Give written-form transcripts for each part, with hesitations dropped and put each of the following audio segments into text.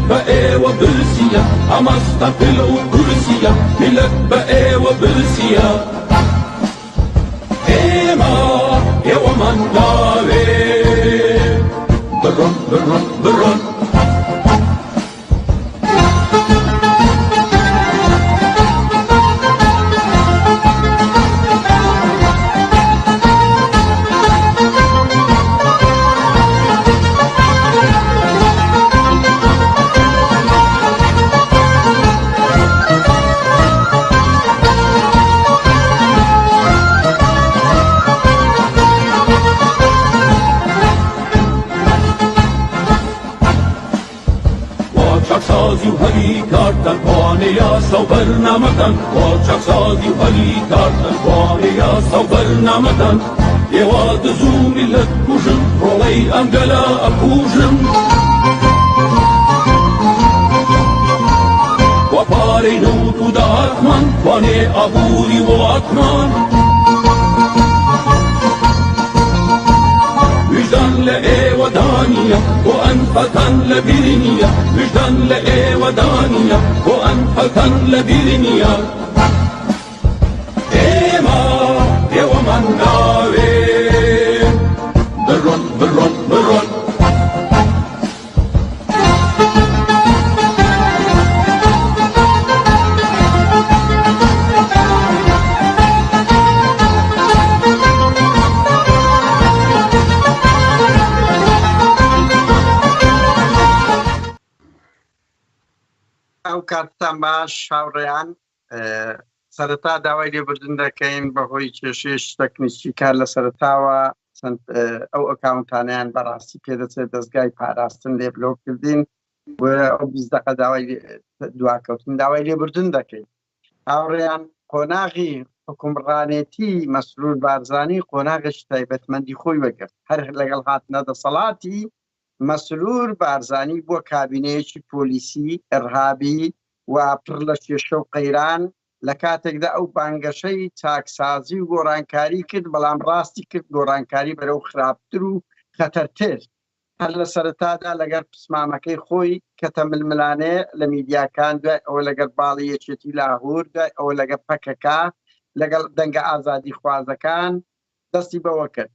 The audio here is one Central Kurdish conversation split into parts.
بقى وبرسيا أمستقل وبرسيا ملك بقى وبرسيا إيما يا ومن داوي برون برون برون سازی و هلی کردن وانه و برنامدن واچک سازی و هلی کردن وانه و برنامدن یواد زو ملت کجن روی انگلا اکوجن و پاری نوتو داتمن وانه ابوری و اتمن وجدان لئي ودانية وأنفة لبرنية وجدان لئي ودانية وأنفة لبرنية إيما يا ومن داوي برون برون برون ئەو کاتتان باش هاوڕێیان سەرەتا داوای لێبوردن دەکەین بەهۆی کێشەیەکی تەکنیکی کار لە سەرەتاوە ئەو ئەکاونتانیان بەڕاستی پێدەچێت دەستگای پاراستن لێ بلۆک کردین بۆ ئەو 20 دقە داوای دواکەوتن داوای لێبوردن دەکەین هاوڕێیان قۆناغی حکومڕانێتی مەسرور بارزانی قۆناغێکی تایبەتمەندی خۆی وەگرت هەر لەگەڵ هاتنە دەسەڵاتی مەسرور بارزانی بووە کابینەیەکی پۆلیسی ئەرهابی و پڕ لە کێشە و قەیران لە کاتێکدا ئەو بانگەشەی چاکسازی و گۆڕانکاری کرد بەڵام ڕاستی کرد گۆڕانکاری بەرەو خراپتر و خەتەرتر هەر لە سەرەتادا لەگەر پسمامەکەی خۆی کە تەململانێ لە میدیاکان دوای ئەوە لەگەر باڵی یەکێتی لاهور دوای ئەوە لەگەر پەکەکە لەگەڵ دەنگە ئازادی خوازەکان دەستی بەوە کرد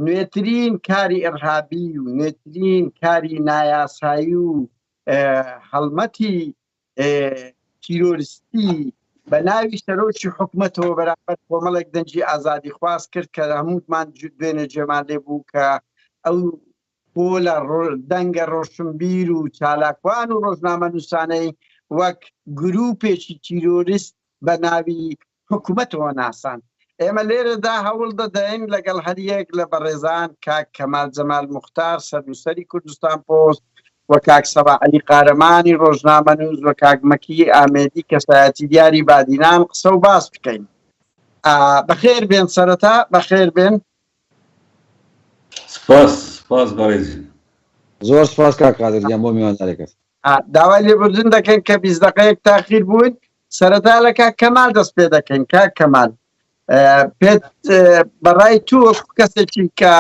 نوێترین کاری ئەرهابی و نوێترین کاری نایاسایی و هەڵمەتی تیرۆریستی بە ناوی سەرۆکی حکومەتەوە بەرامبەر کۆمەڵێک دەنگی ئازادی خواز کرد کە هەمووتمان دوێنێ جێمان لێ بوو کە ئەو بۆ لە دەنگە ڕۆشنبیر و چالاکوان و ڕۆژنامە نووسانەی وەک گروپێکی تیرۆریست بە ناوی حکومەتەوە ناسان ئێمە لێرەدا هەوڵ دەدەین لەگەڵ هەریەک لە بەڕێزان کاک کەمال جەمال موختار سەرنووسەری کوردستان پۆست و کاک سەبا عەلی قارەمانی ڕۆژنامە نووس و کاک مەکی ئامێدی کەسایەتی دیاری بادینان قسە و باس بکەین بەخێر بێن سەرەتا بەخێر بێن سپاس بەڕێزی زۆر سپاس کاک قادریان بۆ میواندارێکت داوای لێبوردن دەکەین کە 20 دقەیەک تاخیر بوون سەرەتا لە کاک کەمال دەست پێ دەکەین کاک کەمال پێت بەڕای تو کەسێکی کە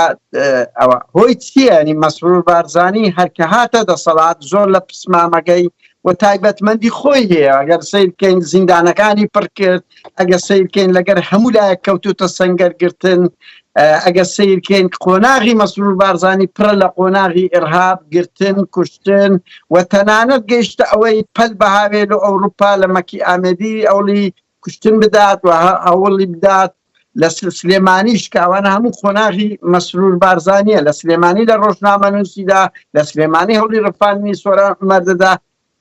ئەوە هۆی چییە ینی مەسرور بارزانی هەرکە هاتە دەسەڵات زۆر لە پسمامەکەی و تایبەتمەندی خۆی هەیە ئەگەر سیر بکەین زیندانەکانی پڕ کرد ئەگەر سیر بکەین لەگەر هەموو لایەک کەوتوتە سەنگەرگرتن ئەگەر سیر بکەین قۆناغی مەسرور بارزانی پڕە لە قۆناغی ئەرهاب گرتن کوشتن و تەنانەت گەیشتە ئەوەی پەل بەهاوێ لە ئەوروپا لە مەکی ئامێدی ئەوڵی کوشتن بدات و هەوڵی بدات لە سلێمانیش کە ئەوانە هەموو قۆناغی مەسرور بارزانیە لە سلێمانی لە ڕۆژنامە نووسیدا لە سلێمانی هەوڵی ڕفاندنی سۆران مەردەدا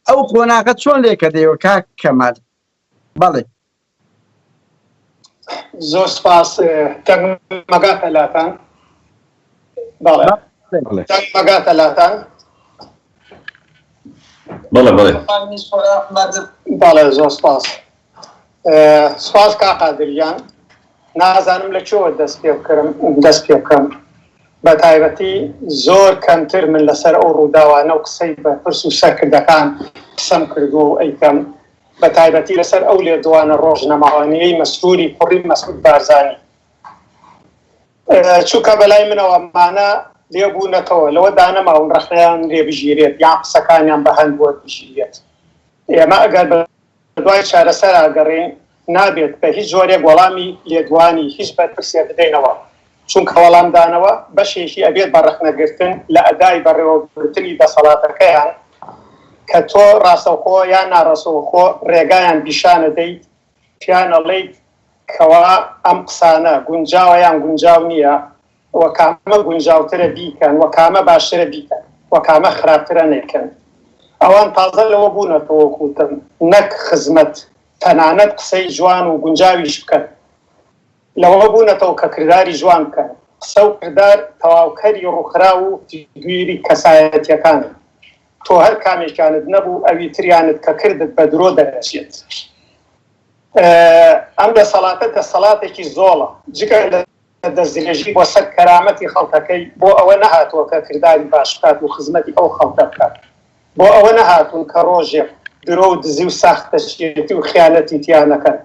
ئەو قۆناغە چۆن لێکە دەیەوە کاک کەمال بەڵێ زۆر سپاس دەنگمەگاتە لاتان بەڵێ دەنگمەگاتە لاتان بەڵێ زۆر سپاس سپاس کاک قادریان نازانم لە چۆوە دەست پێ بکەم بە تایبەتی زۆر کەمتر من لەسەر ئەو ڕووداوانە و قسەی بە پرس و سەرکردەکان قسەم کردو و ئەیکەم بە تایبەتی لەسەر ئەو لێدوانە ڕۆژنەماوانەیەی مەسروری کوڕی مەسعود بارزانی چووکە بەلای منەوە مانە لێبوونەتەوە لەوە دانەماون ڕخنەیان لێ بژیرێت یان قسەکانیان بە هەند بۆ بژیرێت. ئێمە ئەگەر بە دوای چارەسەر ئاگەڕێن نابێت بە هیچ جۆرێک وەڵامی لێدوانی هیچ بەرپرسێ بدەینەوە، چونکە وەڵامدانەوە بەشێکی ئەبێت بە ڕخنەگرتن لە ئەدای بەڕێوەگرتنی دەسەڵاتەکەیان کە تۆ ڕاستەوخۆ یان ناڕاستەوخۆ ڕێگایان بیشانە دەیت پیانەڵێیت کەوا ئەم قسانە گونجاوە یان گونجاو نییە، وەکامە گونجاوترە بیکەن، وەکامە باشترە بیکەن، وەکامە خراپترە نێکەن. ئەوان تازە لەوە بوونەتەوە کوتم نەک خزمەت تەنانەت قسەی جوان و گونجاویش بکەن، لەوە بوونەتەوە کە کردداری جوان بکەن. قسە و کردار تەواوکەری ڕووخرا و گوێری کەسایەتیەکان. تۆ هەر کامێکیانت نەبوو ئەوی تریانت کە کردت بە درۆ دەرەچێت. ئەم دەسەڵاتە دەسەڵاتێکی زۆڵە جگە لە دەستدرێژی بۆ سەر کەرامەتی خەڵکەکەی بۆ ئەوە نەهاتووە کە کردداری باش بکات و خزمەتی ئەو خەڵکە بکات، بۆ ئەوە نەهاتوون کە ڕۆژێک درۆ و دزی و ساختەشێتی و خیانەتی تیانەکەن،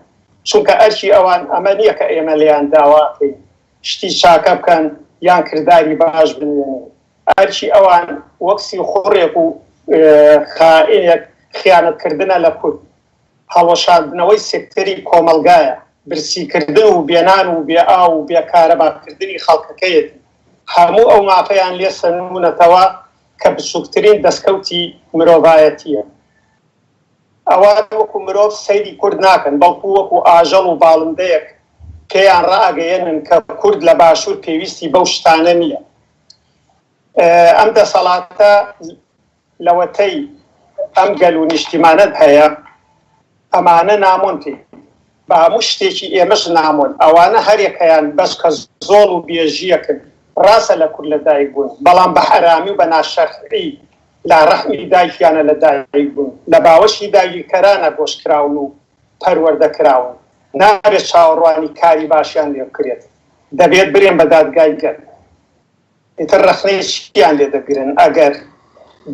چونکە ئەرچی ئەوان ئەمە نییە کە ئێمە لێیان داواکەین شتی چاکە بکەن یان کردداری باش بنوێنن. ئەرچی ئەوان وەکسی خوڕێک و خائینێک خیانەتکردنە لە کورد، هەڵۆشاندنەوەی سێکتەری کۆمەلگایە، برسیکردن و بێنان و بێئا و بێکارەباکردنی خەڵکەکەیەتی. هەموو ئەو مافەیان لێ سەنوونەتەوە کە بچووکترین دەستکەوتی مرۆڤایەتیە. ئەوان وەکو مرۆڤ سەیری کورد ناکەن، بەڵکو وەکو ئاژەڵ و باڵندەیەک پێیان ڕائگەیەنن کە کورد لە باشوور پێویستی بەو شتانە نییە. ئەم دەسەڵاتە لەوەتەی ئەم گەل و نیشتیمانەت هەیە ئەمانە نامۆن پێی بە هەموو شتێکی ئێمەش نامۆن. ئەوانە هەرێکەیان بەس کە زۆڵ و بێژیەکن ڕاستە لە کورد لە دایک بوون، بەڵام بە حەرامی و بە ناشەرعی لا ڕەحمی دایکیانە لە دایک بوون، لە باوەشی داگیرکەرانە گۆشتکراون و پەروەردەکراون. نابێت چاوەڕوانی کاری باشیان لێ بکرێت، دەبێت برێن بە دادگای گەل. ئیتر ڕەخنەی چیان لێ دەگرن؟ ئەگەر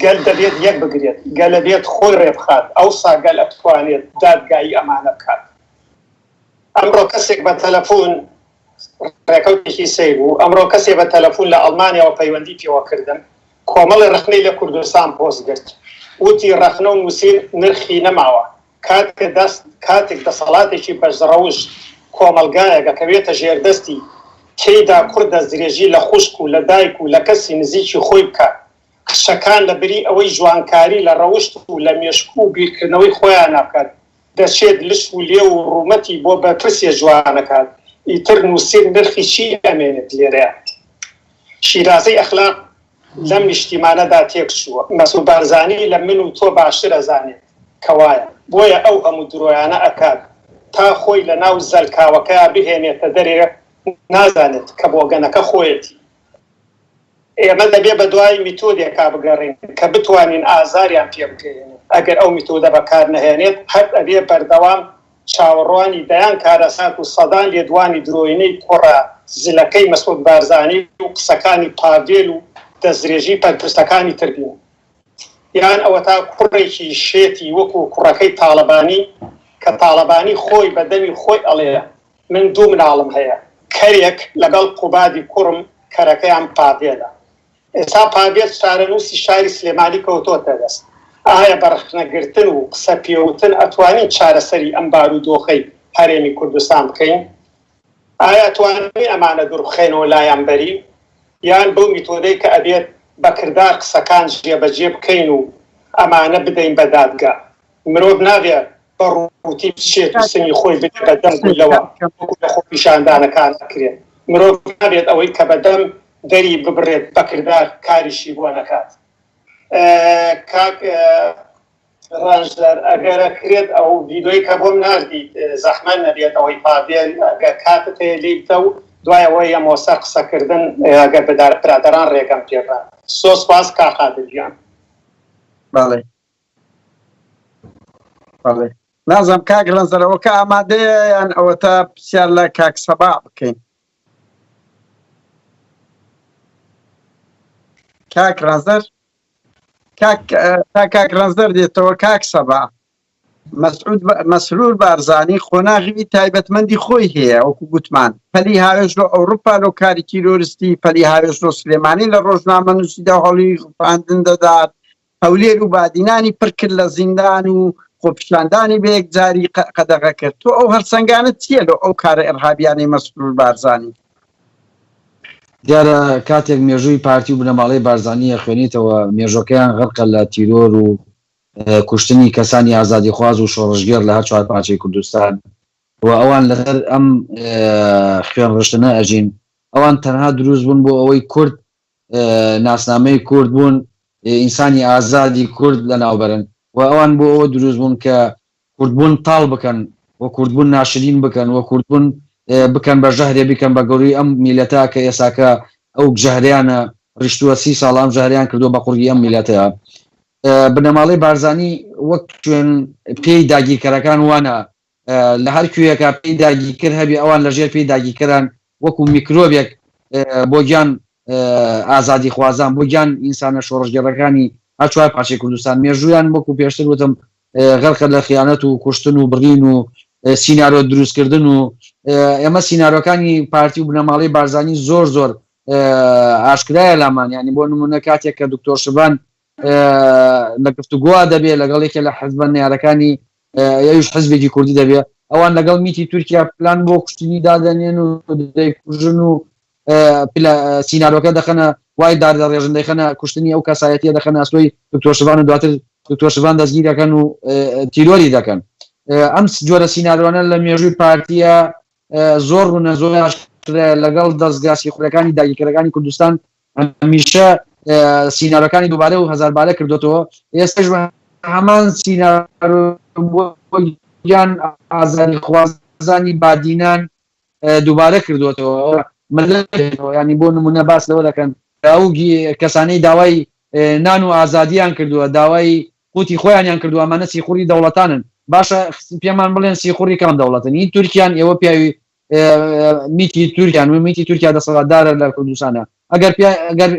گەل دەبێت یەک بگرێت، گەل دەبێت خۆی ڕێبخات، ئەوسا گەل ئەتوانێت دادگایی ئەمانە بکات. ئەمڕۆ کەسێک بە تەلەفۆن ڕێکەوتێکی سەیر بوو، ئەمڕۆ کەسێک بە تەلەفۆن لە ئەڵمانیاوە پەیوەندی پێوەکردن، کۆمەڵی ڕەخنەی لە کوردستان پۆست کرد، وتی ڕەخنە و نووسین نرخی نەماوە. کاتێک دەسەڵاتێکی بەرزڕەوش کۆمەلگایەکە کە بێتە ژێردەستی تێیدا کورد دەستدرێژی لە خوشک و لە دایک و لە کەسی نزیکی خۆی بکات، کشەکان لە بری ئەوەی جوانکاری لە ڕەوشت و لە مێشکو و بیرکردنەوەی خۆیان ناکات، دەچێت لشت و لێ و ڕوومەتی بۆ بەرپرسێ جوانەکات. ئیتر نووسین نرخی چی ئەمێنێت لێرەیە؟ شیرازەی ئەخلاق لەم نیشتیمانەدا تێک چووە. مەسعود بارزانی لە من و تۆ باشتر ئەزانێت کەوایە، بۆیە ئەو هەموو درۆیانە ئەکات تا خۆی لە ناو زەلکاوەکە بهێنێتە دەرێ، نازانێت کە بۆگەنەکە خۆیەتی. ئێمە دەبێ بە دوای میتۆدێکا بگەڕین کە بتوانین ئازاریان پێ بکەین. ئەگەر ئەو میتۆدە بەکار نەهێنێت هەر ئەبێ بەردەوام چاوەڕوانی دەیان کارەسات و سەدان لێدوانی درۆینەی کوڕە زلەکەی مەسعود بارزانی و قسەکانی پاڤێل و دەستدرێژی پەرپرسەکانی تربین. یان ئەوە تا کوڕێکی شێتی وەکو کوڕەکەی تاڵەبانی کە تاڵەبانی خۆی بەدەمی خۆی ئەڵێ من دوو مناڵم هەیە، کەرێک لەگەڵ قوبادی کوڕم کەرەکەیان پاڤێلە. ئێستا پاڤێل چارەنووسی شاری سلێمانی کەوتۆتە دەست. ئایا بەڕخنەگرتن و قسە پێوتن ئەتوانین چارەسەری ئەم بارودۆخەی هەرێمی کوردستان بکەین؟ ئایا توانین ئەمانە دووربخێنەوە لایەن بەری؟ یان بەو میتۆدەی کە ئەبێت بەکردار قسەکان جێبەجێ بکەین و ئەمانە بدەین بە دادگا؟ مرۆڤ نابێت بە ڕووتی بچێت و سنی خۆی بدە بەدەم گولەوە لە خۆ پیشاندانەکان ئەکرێت. مرۆڤ نابێت ئەوەی کە بەدەم دەری ببڕێت بەکردار کاریشی بۆ نەکات. کاک ڕەنجلەر ئەگەرە کرێت ئەو ڤیدۆی کە بۆم ناردیت زەحمەت نەبێت ئەوەی پاڤێل ئەگەر کاتت هەیە لێ بتە و دوایەوەی ئەمۆسە قسەکردن ئەگەر برادەران ڕێگەم پێڕا. سۆسپاس کاک قادرگیان. بەڵێ بەڵێ نازم کاک ڕەنجلەرەوە کە ئامادەیە یان ئەوە تا پرسیار لە کاک سەباح بکەین؟ کاک ڕەنجلەر کاک ڕەنجلەر دێتەوە کاک سەباح. مەسرور بارزانی خۆناغی تایبەتمەندی خۆی هەیە وەکو گوتمان پەلی هاوێژ لە ئەوروپا لە کاری تیرۆریستی پەلی هاوێژ لە سلێمانی لە ڕۆژنامە نووسیدا هەوڵی خواندن دەدات هەولێر و بادینانی پڕ کرد لە زیندان و خۆپیشاندانی بە یەکجاری قەدەغە کرد تۆ ئەو هەرسەنگانت چییە لە ئەو کارە ئەرهابیانەی مەسرور بارزانی دیارە کاتێک مێژووی پارتی و بنەماڵەی بارزانیە خوێنیتەوە مێژۆکەیان غەرقە لە تیرۆر و کوشتنی کەسانی ئازادیخواز و شۆڕژگێر لە هەر چوار پارچەی کوردستان و ئەوان لەسەر ئەم خوێن ڕشتنە ئەژین ئەوان تەنها دروست بوون بۆ ئەوەی کورد ناسنامەی کورد بوون ئینسانی ئازادی کورد لە ناوبەرن و ئەوان بۆ ئەوە دروست بوون کە کوردبوون تاڵ بکەن و کوردبوون ناشرین بکەن و کوردبوون بکەن بە ژەهرێ بکەن بە گەوری ئەم میلەتە کە ئێساکە ئەو ژەهریانە ڕیشتووە 30 ساڵ ژەهریان کردو بە قوڕگی ئەم میلەتەیە بنەماڵەی بارزانی وەک شوێن پێی داگیرکەرەکان وانە لە هەر کوێیەکە پێی داگیرکرد هەبی ئەوان لەژێر پێی داگیرکەران وەکو میکرۆبێک بۆ گیان ئازادی خوازان بۆ گیان ئینسانە شۆڕژگەڕەکانی هەر چوار پارچەی کوردستان مێژوویان وەکو پێشتر وتم غەرقە لە خیانەت و کوشتن و بڕین و سینارۆ دروستکردن و ئێمە سینارۆکانی پارتی و بنەماڵەی بارزانی زۆر ئاشکرایە لامان ینی بۆ نمونە کاتێک کە دکتۆر شبان لە گفتوگۆوا دەبێت لەگەڵێکە لە حزبە نێرەکانی یاویش حزبێکی کوردی دەبێت ئەوان لەگەڵ میتی تورکیا پلان بۆ کوشتنی دادەنێن و دەیکوژن و سینارۆکە دەخەنە وای دادەڕێژن دەیخەنە کوشتنی ئەو کەسایەتیە دەخەنە ئەسۆی دکتۆر شبان و دواتر دکتۆر شبان دەستگیرەکەن و تیرۆری دەکەن ئەم جۆرە سینارۆانە لە مێژووی پارتیە زۆر ڕوونە زۆر لەگەڵ دەستگا سیخورەکانی داگیرکەرەکانی کوردستان هەمیشە سینارەکانی دووبارە و هەزاربارە کردوتەوە ئێستاش هەمان سینارۆیان ئازادی خوازانی بادینان دووبارە کردوتەوە ینی بۆ نمونە باس لەوە دەکەن ئەو کەسانەی داوای نان و ئازادیان کردووە داوای قوتی خۆیانیان کردووە ئەمانە سیخوری دەوڵەتانن باشە پێمان بڵێن سیخوری کام دەوڵەتن هی تورکیان ئێوە پیاوی میتی تورکیان و میتی تورکیا دەسەڵاتدارە لە کوردستانە ئەگەر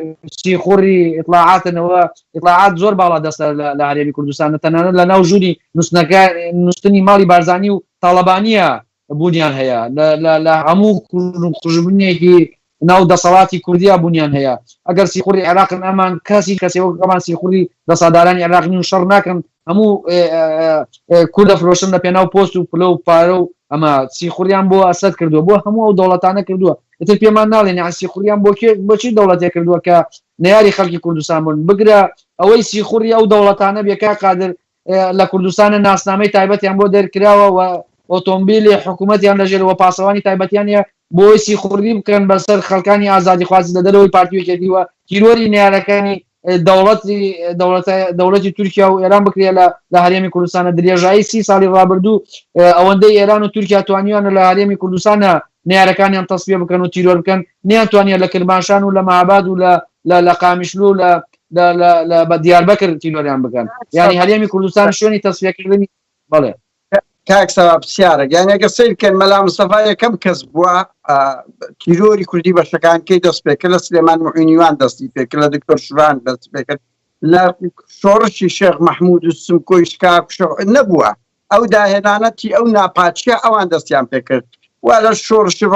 سیخوری ئیطلاعاتنەوە ئیطلاعات زۆر باڵا دەستە لە هەرێمی کوردستانە تەنانەت لە ناو ژووری نووسنی ماڵی بارزانی و تاڵەبانیە بوونیان هەیە لە هەموو خوژبنێکی ناو دەسەڵاتی کوردیا بوونیان هەیە ئەگەر سیخوری عێراقن ئەمان کەسێوەکەمان سیخوری دەسەدارانی عێراقنی و شەڕ ناکەن هەموو کوردە فرۆشن لە پێناو پۆست و پلە و پارە و ئەمە سیخوریان بۆ ئەسەد کردووە بۆ هەموو ئەو دەوڵەتانە کردووە ئتر پێمان ناڵێن سیخوریان بۆچی دەوڵەتێک کردووە کە نەیاری خەڵکی کوردستان بوون بگرە ئەوەی سیخوری ئەو دەوڵەتانە بێکا قادر لە کوردستانە ناسنامەی تایبەتیان بۆ دەرکراوە و ئۆتۆمبیلی حکوومەتیان لەژێرەوە پاسەوانی تایبەتیانە بۆی سیخوردی بکەن بەسەر خەڵکانی ئازادی خوازی لە دەرەوەی پارتیوێکێتیوە تیرۆری نێرەکانی دەوڵەتی تورکیا و ئێران بکرێ لە هەرێمی کوردستانە درێژایی 30 ساڵی ڕابردوو ئەوەندەی ئێران و تورکیا توانیوانە لە هەرێمی کوردستانە نێرەکانیان تەسبیە بکەن و تیرۆر بکەن نیانتوانیە لە کرماشان و لە مەهاباد و لە قامیشلو بە دیاربەکر تیرۆریان بکەن ینی هەرێمی کوردستان شوێنی تەسبیەکردنی بەڵێ کاکسەوە پرسیارە یان ئەگە سیر بکەن مەلا مستەفا یەکەم کەس بووە تیرۆری کوردی بەشەکانکەی دەست پێکرد لە سلێمان موعینیوان دەستی پێکرد لە دکتۆر شوان دەست پێکرد لە شۆڕشی شێخ مەحموود و سمکۆی شکاک نەبووە ئەو داهێنانەتی ئەو ناپاچیە ئەوان دەستیان پێکرد وا لە شۆڕشی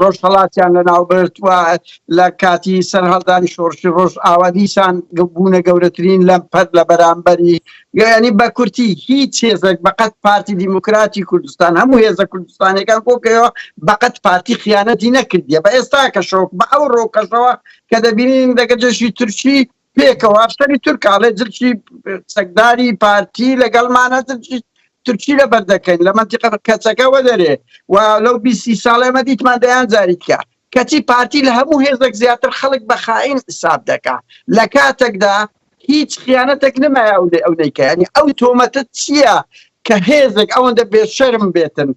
ڕۆژهەڵاتیان لە ناوبرتووە لە کاتی سەرهەڵدانی شۆڕشی ڕۆژ ئاوادیسان بوونە گەورەترین لەم پەر لە بەرامبەری ینی بە کورتی هیچ هێزێک بەقەت پارتی دیموکراتی کوردستان هەموو هێزە کوردستانەکان کۆکەوە بەقەت پارتی خیانەتی نەکردیە بە ئێستا کەشەوە بە ئەو ڕۆکەشەوە کە دەبینین دەگە جەشی تورکی پێکەوە ئەفسەری تورکاڵێ جلکی سەگداری پارتی لەگەڵمانە تورکی لە بەردەکەین لە منتیقە کەچەکەوە دەرێ و لەو 20 ساڵ ئێمە دیتمان دەیان جاریکە کەچی پارتی لە هەموو هێزێک زیاتر خەڵک بە خائین حساب دەکا لە کاتێکدا هیچ خیانەتێک نمایە ئەو دەیکە ینی ئەو تۆمەتە چییە کە هێزێک ئەوەندە بێشەرم بێتن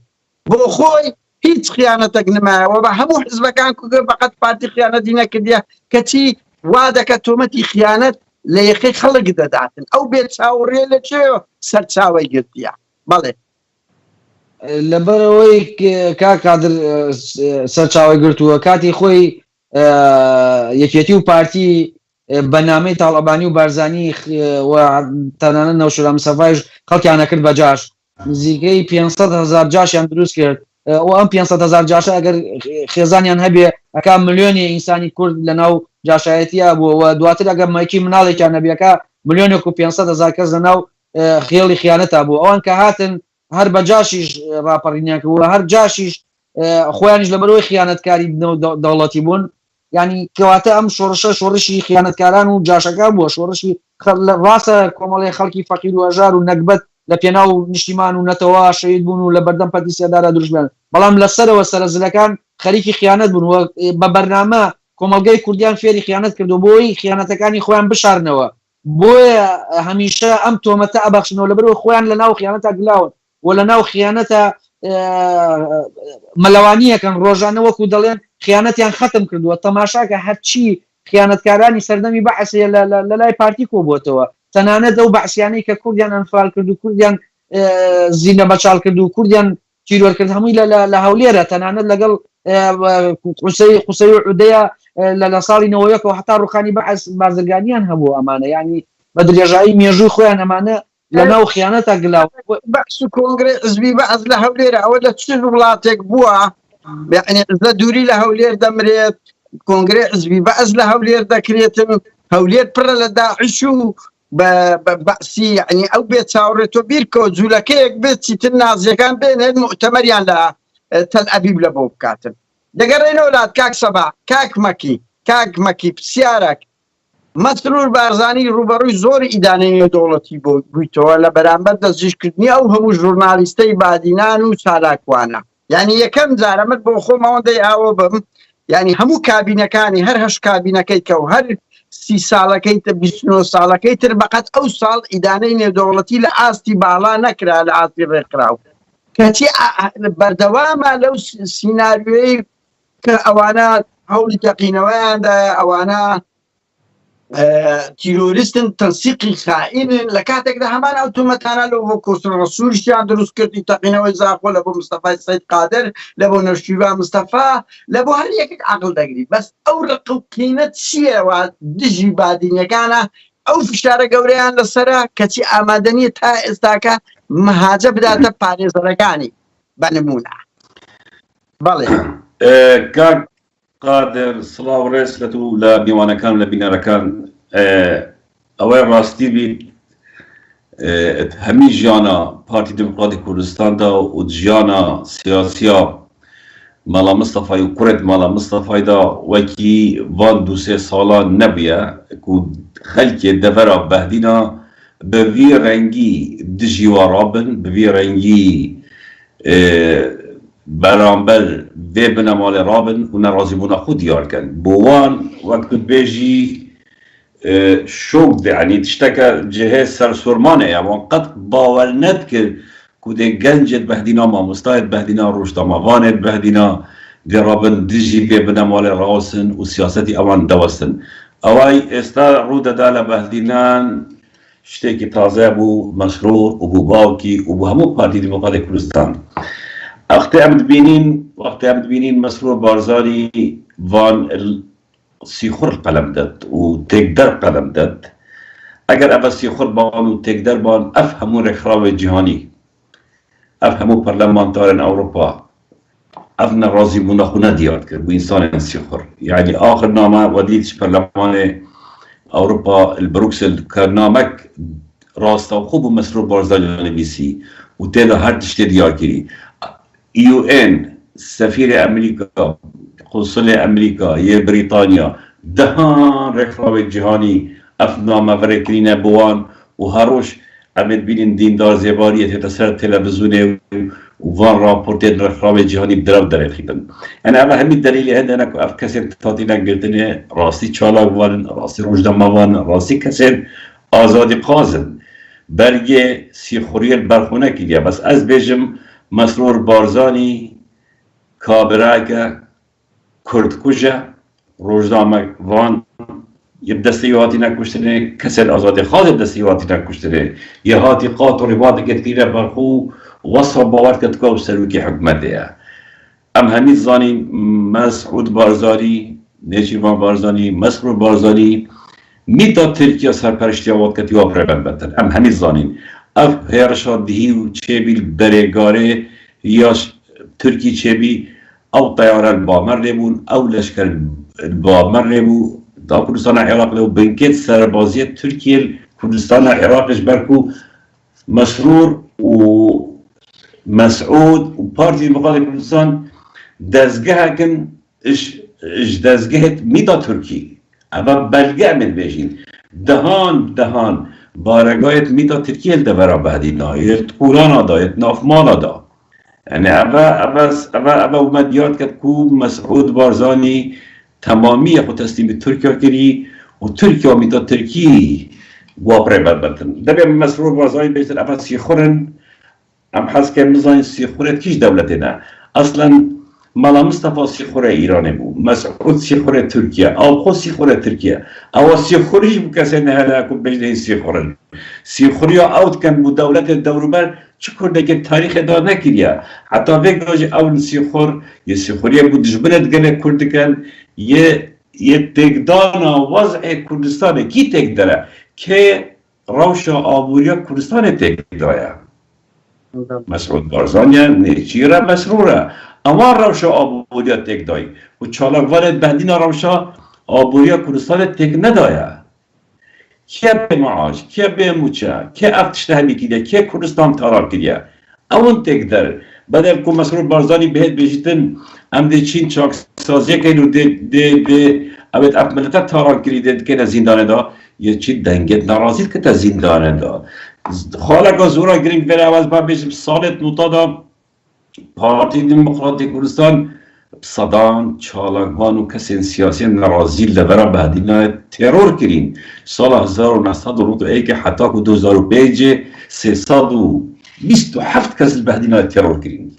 بۆ خۆی هیچ خیانەتێک نمایەوە بە هەموو حزبەکان کوگە بەقەت پارتی خیانەتی نەکردیە کەچی وا دەکە تۆمەتی خیانەت لە یەخی خەڵک دەداتن ئەو بێت چاوەڕێ لە چێ سەرچاوی گرتیە بەڵێ لەبەرەوەی کاکادر سەرچاوی گرتووە کاتی خۆی یەکێتی و پارتی بەنامەی تاڵەبانی و بارزانی و تەنانەت نەوشەرا مستەفایش خەڵکیانە کرد بە جاش نزیکەی 500,000 جاشیان دروست کرد و ئەم 500,000 جاشە ئەگەر خێزانیان هەبێ ئەکا ملیۆنی ئینسانی کورد لەناو جاشایەتیە بووە و دواتر ئەگەر مایکی مناڵێکیان نەبیەکە ملیۆنێک و 500,000 کەس لەناو خێڵی خیانەتا بوو ئەوان کە هاتن هەر بە جاشیش ڕاپەڕینیان کردووە هەر جاشیش خۆیانیش لەبەرەوەی خیانەتکاری دەوڵەتی بوون ینی کەواتە ئەم شۆڕشە شۆڕشی خیانەتکاران و جاشەکە بووە شۆڕشی ڕاستە کۆمەڵی خەڵکی فەقیر و هەژار و نەکبەت لە پێناو نیشتیمان و نەتەوە شەید بوون و لە بەردەم پەتیسیادارە دروستبیان بەڵام لەسەرەوە سەرزلەکان خەریکی خیانەت بوون و بە بەرنامە کۆمەلگەی کوردیان فێری خیانەت کردو بۆی خیانەتەکانی خۆیان بشارنەوە بۆیە هەمیشە ئەم تۆمەتە ئەبەخشنەوە لەبەرەوە خۆیان لە ناو خیانەتە گلاون و لە ناو خیانەتە مەلەوانیەکەن ڕۆژانە وەکو دەڵێن خیانەتیان ختم کردووە تەماشاکە هەرچی خیانەتکارانی سەردەمی بەعسیە لە لای پارتی کۆبووەتەوە تەنانەت ئەو بەعسیانەی کە کوردیان ئەنفال کرد و کوردیان زینە بەچال کرد و کوردیان تیرۆرکرد هەمووی لە هەولێرە تەنانەت لەگەڵ قوسەی و عودەیە لە ساڵی 90 و هەتا ڕوخانی بەعس بازرگانیان هەبوو ئەمانە ینی بە درێژایی مێژووی خۆیان ئەمانە لە ناو خیانەتە گلاو بەعس و کۆنگرێ حزبی بەعس لە هەولێرە ئەوە لە چ وڵاتێک بووە یعنی لە دووری لە هەولێر دەمرێت کۆنگرێ حزبی بەعس لە هەولێر دەکرێتن هەولێر پڕە لە داعش و بەعسی یعنی ئەو بێت چاوەڕێتۆ بیرکەوە جوولەکەیەک بێت چیتر نازیەکان بێنێت مؤتەمەریان لە تەل ئەبیب لە بۆ بکاتن دەگەڕێنەوە وڵات کاک سەبا کاک مەکی پرسیارێک مەسرور بارزانی ڕوبەڕووی زۆر ئیدانەی دەوڵەتی بوویتەوە لە بەرامبەر دەستگیرکردنی ئەو هەموو ژورنالیستەی بادینان و چالاکوانە یعنی یەکەم جارەمت بۆ خۆمەوەندەی ئاوە بم یعنی هەموو کابینەکانی هەر هەش کابینەکەی کە و هەر 30 ساڵەکەی تر 29 ساڵەکەی تر بەقەت ئەو ساڵ ئیدانەی نێودەوڵەتی لە ئاستی باڵا نەکرا لە ئاستی ڕێکراو کەچی بەردەوامە لەو سیناریۆی کە ئەوانە هەوڵی تەقینەوەیاندا ئەوانە تیرۆریستن تەنسیقی خائینن لە کاتێکدا هەمان ئەو تومەتانە لەو بۆ کۆسر ڕەسوولشیان دروست کردی تەقینەوەی زاخۆ لە بۆ مستەفای سەید قادر لە بۆ نەشتیوان مستەفا لە بۆ هەر یەکێک عەقڵ دەگری بەس ئەو ڕقوقینە چییەوە دژی بادینەکانە ئەو فشارە گەورەیان لەسەرە کەچی ئامادە نیە تا ئێستاکە مەهاجە بداتە پارێزەرەکانی بەنمونە بەڵێ کاک قادر سڵاو ڕێز لە تو لە میوانەکان لە بینەرەکان ئەوەی ڕاستی بیت هەمی ژیانە پارتی دموکراتی کوردستاندا و ژیانە سیاسیە ماڵا مستەفای و کوڕێت ماڵا مستەفایدا وەکی وان دووسێ ساڵان نەبیە و خەلکێ دەڤەرە بەهدینە بە وی ڕەنگی دژی وا ڕابن بە وی ڕەنگی بەرامبەر vê binemalê rabin û nerazîbûna xwe diyar kin bo wan wek tu dibêjî şok yanî tişteke cihê sersormanê ye wan qet bawer nedkir ku dê gencê behdîna mamostayê behdîna rojdamevanê behdîna dê rabin dijî vê binemalê rasin û siyasetî ewan dewestin eway êsta rû deda li behdînan ştêkî taze bû meşrûr û bû bawkî û bû hemû Partî Demokratîk Kurdistan وقتی ام دبینین مسرور بارزانی وان سیخور قلم داد و تقدر قلم داد اگر اول سیخور بان و تقدر بان افهمو رخراو جهانی افهمو پرلمانتارن اوروپا افنا رازی مناخونه دیار کرد و انسان سیخور یعنی آخر نامه ودیدش پرلمان اوروپا البروکسل کرنامک راستا و خوب مسرور بارزانی بیسی و تیدا هر تشتی دیار کری UN سفیر امریکا قنصل امریکا یه بریتانیا دهان رخراو جهانی افنامه ورکرینه بوان و هروش امید بینین دیندار زیباریت هتا سر تلویزیونه و وان راپورتین رخراو جهانی بدرب در خیبن یعنی اما همین دلیلی هندنه که اف کسی تاتینا گردنه راستی چالاک وان راستی روجدامه وان راستی کسی آزادی قازن برگه سیخوریل برخونه کلیه بس از بیجم مسرور بارزانی کابراکه کردکوژه روزنامه وان یه دستیواتی نکشتنه کسی آزادی خواهد دستیواتی نکشتنه یه هاتی قاط و روات گتیره برخو وصف باور کد که سروکی حکمته ام همین زانی مسعود بارزانی نجیبان بارزانی مسرور بارزانی میتا ترکیه سرپرشتی آواد کتی و پربند بتن ام همی زانین اف هیرشا دهی و چه بیل برگاره یا ترکی چه بی او طیاره البامر ریبون او لشکر البامر ریبو دا کردستان عراق لو بنکت سربازی ترکیه کردستان عراقش برکو مسرور و مسعود و پارتی مقال کردستان دزگه کن اش دزگهت میدا ترکی اما بلگه من بیشین دهان بارگاهت میدا ترکیه دورا بعدی نایت قرآن دایت نافمان دا یعنی اما اومد یاد کرد کو مسعود بارزانی تمامی خود تسلیم ترکیه کری و ترکیه میدا ترکی واپره بدن دبی مسعود بارزانی بیشتر اما سیخورن ام حس که مزاین سیخورت کیش دولتی نه اصلا مالا مصطفى سيخورة إيراني بو مسعود سيخورة تركيا أو خو سيخورة تركيا أو سيخوريش بكسين هلا كون بجده سيخورة سيخوريا أوت كان بو دولة الدوروبر شكر دك التاريخ دا نكريا حتى فيك راجع أول سيخور يسيخوريا بو دجبنت قال كرد كان يتقدانا وضع كردستان كي تقدره كي روشا آبوريا كردستان تقدره مسعود بارزانيا نيشيرا مسرورة اما روشا آبوریا تک دای و چالاک والد بهدینا روشا آبوریا کردستان تک ندایا که به معاش که به موچه که افتشته همی کیده که کردستان تارار کیده اون تک در بدل که مسرور بارزانی بهت بجیتن هم ده چین چاک سازی که رو ده اوید اپملتا تارار کیده که ده زندانه دا یه چی دنگت نرازید که ده زندانه دا خالقا زورا گرینگ بره عوض با بیشم سالت نوتا دا پارتی دموکراتی کردستان صدان چالاکوان و کسی سیاسی نرازی لبرا بهدینا ترور کرین سال 1991 که حتی که 2005 327 کسی بهدینا ترور کرین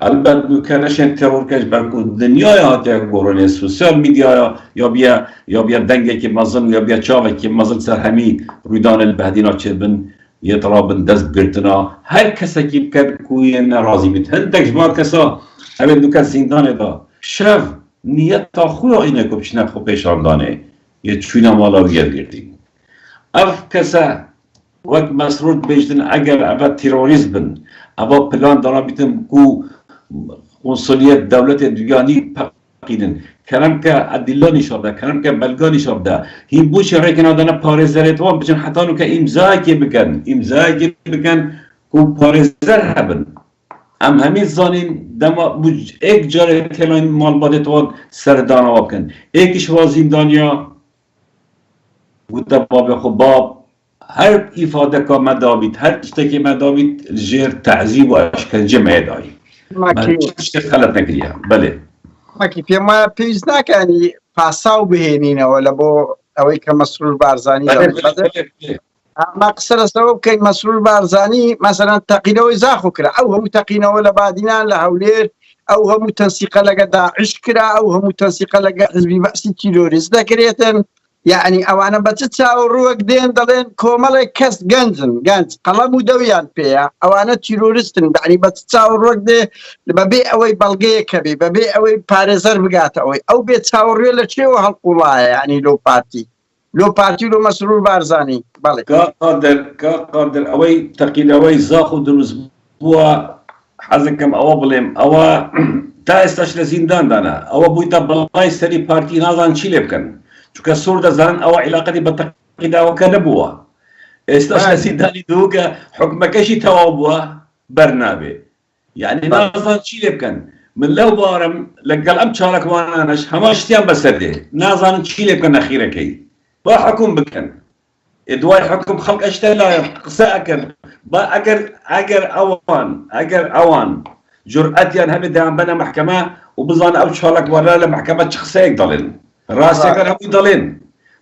البته نکنشن ترور کش برکو دنیای هاتی گورونه سوسیال میدیا یا بیا دنگه که مزن یا بیا چاوه که مزن سر همی رویدان البهدینا چه بن يترابن دست بگرتنا هر کسی که بکرد کوی نرازی بید هندک جمار کسا اوید دو کس زندانه دا شف نیت تا خوی اینه که بچنه خو پیشان دانه یه چوینا مالا ویر گردی اف کسا وقت مسرود بیشتن اگر اوید تیروریست بن اوا پلان دارا بیتن کو قنصلیت دولت دیگانی پقیدن کرم که ادلا نشابده کرم که بلگا نشابده هیم بوش ریکن آدانه پارزر اتوان بچن حتی نو که امضای که بکن کو پارزر هبن ام همین زانین دما ایک جاره تلان مال باده توان سردان آکن ایکش وازین دانیا گوته باب خو باب هر ایفاده که مدابید هر چیزی که مدابید جیر تعذیب و اشکنجه میدایی من چیزی خلط نکریم بله ماکی پێما پێویست ناکانی پاساو بهێنینەوە لە بۆ ئەوەی کە مەسرور بارزانی ئەما قسە لەسەرەوە بکەین مەسرور بارزانی مەسەلەن تەقینەوەی زاخۆ کرا ئەو هەموو تەقینەوە لە بادینان لە هەولێر ئەو هەموو تەنسیقە لەگە داعش کرا ئەو هەموو تەنسیقە لەگە حزبی بەعسی تیرۆریست دەکرێتن یعنی ئەوانە بە چ چاوەڕووەک دێن دەڵێن کۆمەڵێک کەس گەنج قەڵەم و دەویان پێیە ئەوانە تیرۆریستن یعنی بە چ چاوەڕووەک دێ بەبێ ئەوەی بەڵگەیەکە بێ بەبێ ئەوەی پارێزەر بگاتە ئەوەی ئەو بێ چاوەڕوێ لە چێوە هەڵقوڵایە یعنی لۆ پارتی لۆ مەسرور بارزانی بەڵێ قادر ئەوەی تەقینەوەی زاخ و دروست بووە حەزەکەم ئەوە بڵێم ئەوە تا ئێستاش لە زینداندانە ئەوە بوویتە بەڵای سەری پارتی نازان چی لێ بکەن چونکە سوور دەزانن ئەوە عیلاقەتی بە تەقینەوەکە نەبووە ئێستاش لە زیندانی دووکە حکومەکەشی تەواو بووە بەرنابێ یعنی نازان چی لێ بکەن من لەو بارم لەگەڵ ئەم چالاکوانانەش هەما شتیان بەسەر دێ نازانن چی لێ بکەن ئەخیرەکەی با حکوم بکەن دوای حکوم خەڵک ئەشتە لایە قسە ئەکەن با ئەگەر ئەوان جورئەتیان هەبێت دەیان بەنە محکەمە و بزان ئەو چالاکوانە لە محکەمە چ قسەیەک دەڵێن ڕاستەکەن هەمووی دەڵێن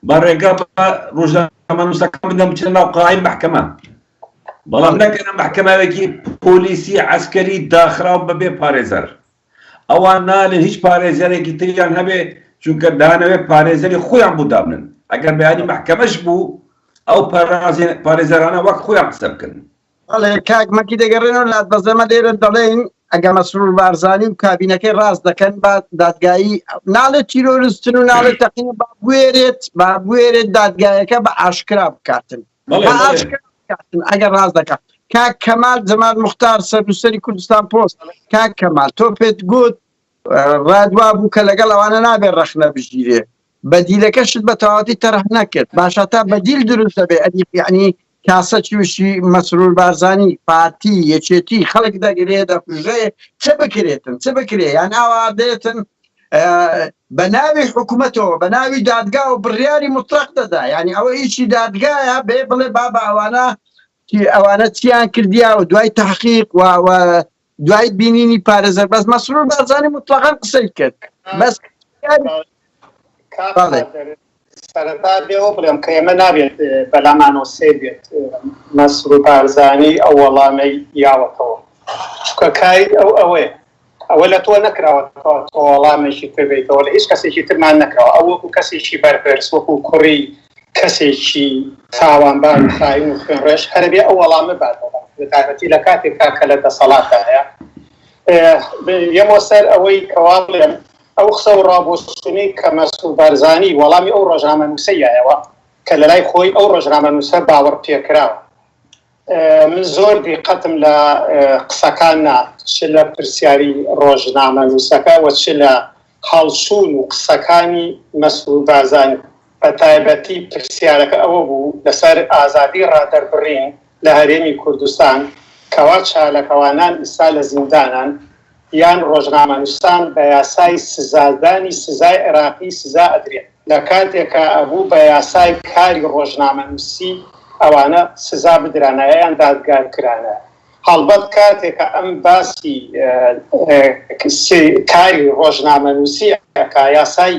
با ڕێگا بە ڕۆژنامەنووسەکان بدەن بچنە ناو قایم محکەمە بەڵام نەکەنە محکەمەوێکی پۆلیسی عەسکەری داخراو بەبێ پارێزەر ئەوان نالێن هیچ پارێزەرێکی تریان هەبێ چونکە دانەوێت پارێزەری خۆیان بوو دابنن ئەگەر بەیانی محکەمەش بوو ئەو پارێزەرانە وەک خۆیان قسە بکەن بەڵێ کاک مەکی دەگەڕێنەوە لات بەزەمە لێرە دەڵێن ئەگە مەسرور بارزانی و کابینەکەی ڕاست دەکەن با دادگایی ناڵێت تیرۆریستن و ناڵێت تەقین با بوێرێت دادگایەکە بە ئاشکرا بکاتن ئەگەر ڕاست دەکات. کاک کەمال جەمال موختار سەرنووسەری کوردستان پۆست، کاک کەمال تۆ پێت گوت ڕادوا بوو کە لەگەڵ ئەوانە نابێت ڕەخنە بژیرێ، بەدیلەکەشت بە تەواوەتی تەرح نەکرد، باشە تا بەدیل دروست دەبێ یعنی کاسە چوشی مەسرور بارزانی پارتی یەکێتی خەڵک دەگرێ دەکوژێ چه بکرێ یان ئاوا دێتن بە ناوی حکوومەتەوە بە ناوی دادگا و بڕیاری مطلق دەدا، یعنی ئەوە هیچی دادگایە بێ بڵێ بابە ئەوانە چیان کردیا و دوای تحقیق و دوای بینینی پارێزەر بەس مەسرور بارزانی مطلقاً قسەی کرد بەس سەرەتا بێەوە بڵێم کە ئێمە نابێت بەلامانەوە سێ بێت مەسرور بارزانی ئەو وەڵامەی یاوەتەوە چکە کاری ئەوەیە ئەوە لە تۆ نەکراوەتەوە تۆ وەڵامێکی تر بێتەوە لە هیچ کەسێکی ترمان نەکراوە ئەو وەکو کەسێکی بەرپرس وەکو کوڕی کەسێکی تاوانبار و خاین و خوێنڕێژ هەربێ ئەو وەڵامە باتەوە لە تایبەتی لە کاتێکا کە لە دەسەڵاتە هەیە یەمەوە سەر ئەوەی کەوا بڵێم ئەو قسە و ڕابۆچوونەی کە مەسرور بارزانی وەڵامی ئەو ڕۆژنامەنووسەیەوە کە لە لای خۆی ئەو ڕۆژنامەنووسە باوەڕ پێکراوە. من زۆر دیقەتم لە قسەکان نات چ لە پرسیاری ڕۆژنامەنووسەکە و چ لە هەڵسوون و قسەکانی مەسرور بارزانی بە تایبەتی پرسیارەکە ئەوە بوو لەسەر ئازادی ڕادەربڕین لە هەرێمی کوردستان کەوا چالەکەوانان ئیسا لە زیندانان یان ڕۆژنامەنووسان بە یاسای سزادانی سزای عێراقی سزا ئەدرێت لە کاتێکە ئەبوو بە یاسای کاری ڕۆژنامەنووسی ئەوانە سزا بدرانایە یان دادگارکرانە. هەڵبەت کاتێکە ئەم باسی کاری ڕۆژنامەنووسی یاسای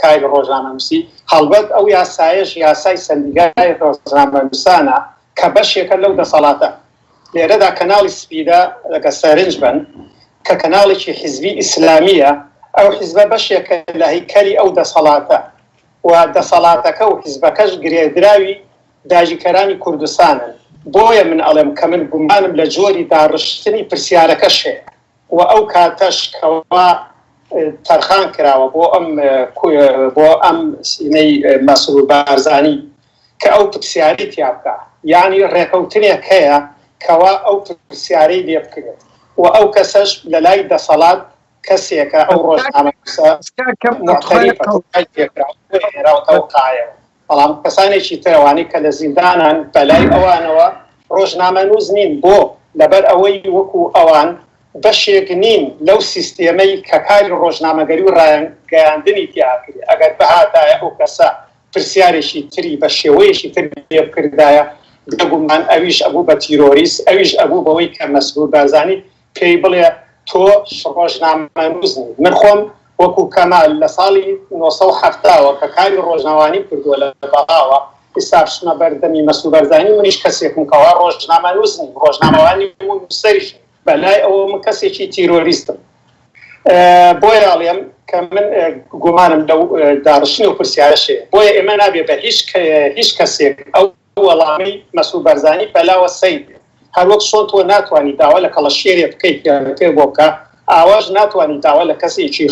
کاری ڕۆژنامەنووسی هەڵبەت ئەو یاسایش یاسای سەندیگای ڕۆژنامەنووسانە کە بەشێکە لەو دەسەڵاتە. لێرەدا کەناڵی سپیدە لەگە سەرنج بن کە کەناڵێکی حیزبی ئیسلامیە ئەو حیزبە بەشێکە لە هیکەلی ئەو دەسەڵاتە و دەسەڵاتەکە و حیزبەکەش گرێدراوی داژیکەرانی کوردستانن. بۆیە من ئەڵێم کە من گومانم لە جۆری داڕشتنی پرسیارەکەش هەیە و ئەو کاتەش کەوا تەرخان کراوە بۆ ئەم سینەی مەسرور بارزانی کە ئەو پرسیاری تیابکە یعنی ڕێکەوتنێک هەیە کەوا ئو پرسیارەی لێ بکرێت و ئەو کەسەش لە لای دەسەڵات کەسێکە ئەو ڕۆژنامەنووسە بەڵام کەسانێکی تێوانی کە لە زیندانان بەلای ئەوانەوە ڕۆژنامەنووس نین بۆ لەبەر ئەوەی وەکو ئەوان بەشێک نین لەو سیستێمەی کە کاری ڕۆژنامەگەری و ڕایانگەیاندنی تیاکرێ. ئەگەر بەهاتایە ئەو کەسە پرسیارێکی تری بە شێوەیەکی تر لێ بکردایە بگومان ئەویش ئەبوو بە تیرۆریست ئەویش ئەبوو بەوەی کە مەسرور بارزانی پێی بڵێ تۆ ڕۆژنامەنووس نی. من خۆم وەکو کەمال لە ساڵی 1970ەوە کە کاری ڕۆژناوانی کردووە لە بەغاوە ئێستا شمە بەردەمی مەسرور بارزانی منیش کەسێکم کەوا ڕۆژنامەنووس نیم ڕۆژنامەوانی سەریش بەلای ئەوە من کەسێکی تیرۆریستم. بۆیە ئەڵێم کە من گومانم لەو داڕشتنی و پرسیارەشەیە بۆیە ئێمە نابێ بە هیچ کەسێک ئەو وەڵامی مەسرور بارزانی بەلاوە سەید هەروەک چۆن تۆ ناتوانانی داوا لە کەڵەشێرێ بکەیت پێ بۆ بکە ئاواژ ناتوانانی داوا لە کەسێکی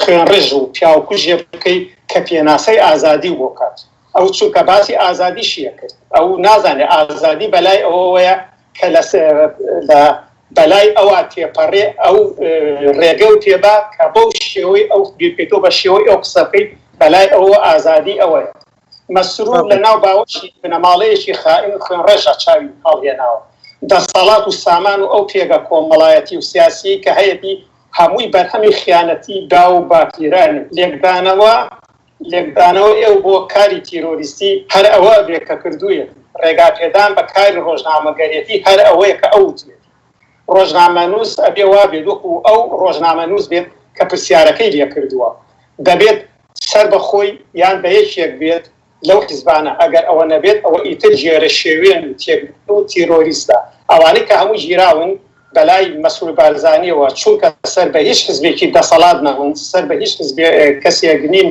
خوێنڕژ و پیاوکوژێ بکەیت کە پێناسەی ئازادی بۆ بکات. ئەو چونکە باسی ئازادیشیە کرد ئەو نازانێت ئازادی بەلای ئەوەیە کە لە بەلای ئەوە تێپەڕێ ئەو ڕێگە و تێبا کە بەو شێوەی ئەو بیرپێتەوە بە شێوەی ئەو قسەکەی بەلای ئەوە ئازادی ئەوەیە. مەسرور لە ناو باوەشی بنەماڵەیەکی خائین خوێنڕێژە چاوی هەڵهێناوە دەسەڵات و سامان و ئەو پێگە کۆمەڵایەتی و سیاسی کە هەیەی هەمووی بەرهەمی خیانەتی دا و باپیرانی لێکدانەوە ئێو بۆ کاری تیرۆریستی هەر ئەوە بێ کە کردوویە ڕێگاپێدان بە کاری ڕۆژنامەگەرێتی هەر ئەوەیە کە ئەو دوێت ڕۆژنامەنووس ئەبێ وا بێت وەکو ئەو ڕۆژنامەنووس بێت کە پرسیارەکەی لێ کردووە دەبێت سەر بەخۆی یان بە یەکێک بێت لەو حیزبانە ئەگەر ئەوە نەبێت ئەوە ئیتر ژێرە شێوێن و تیرۆریستە ئەوانەی کە هەموو ژیراون بەلای مەسرور بارزانیەوە چونکە سەر بە هیچ حزبێکی دەسەڵات نەبوون سەر بە هیچ کەسێک نین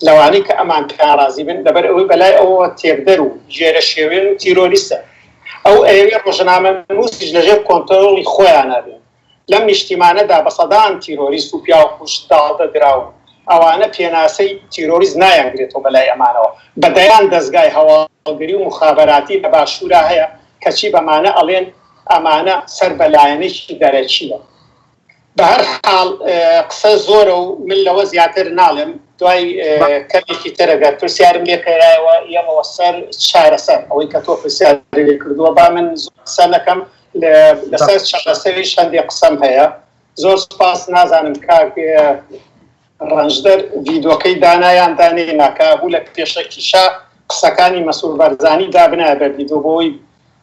لەوانەی کە ئەمان پێیان ڕازی بن لەبەر ئەوەی بەلای ئەوە تێکدەر و ژێرە شێوێن و تیرۆریستە ئەو ئەوێ ڕۆژنامەنووسیش لەژێر کۆنترۆڵی خۆیان نابێن لەم نیشتیمانەدا بە سەدان تیرۆریست و پیا و خوشت داڵدەدراون ئەوانە پێناسەی تیرۆریست نایانگرێتەوە بەلای ئەمانەوە بەدەیان دەستگای هەواڵگری و مخابەراتی لە باشوورا هەیە کەچی بەمانە ئەڵێن ئەمانە سەر بەلایەنێکی دەرەچیە. بە هەر حاڵ قسە زۆرە و من لەوە زیاتر ناڵێم دوای کەمێکی ترەگەر پرسیارم لێ کەرایەوە ئێمەوە سەر چارەسەر ئەوەی کە تۆ پرسیار لێ کردووە با من زۆر قسە نەکەم لەسەر چارەسەریش هەندێک قسەم هەیە. زۆر سپاس نازانم کاک ڕەنجدەر ڤیدۆکەی دانایان دانێ ناکە بوو لە پێشەکیشا قسەکانی مەسوول بەرزانی دابنایە بە ڤیدۆ بۆی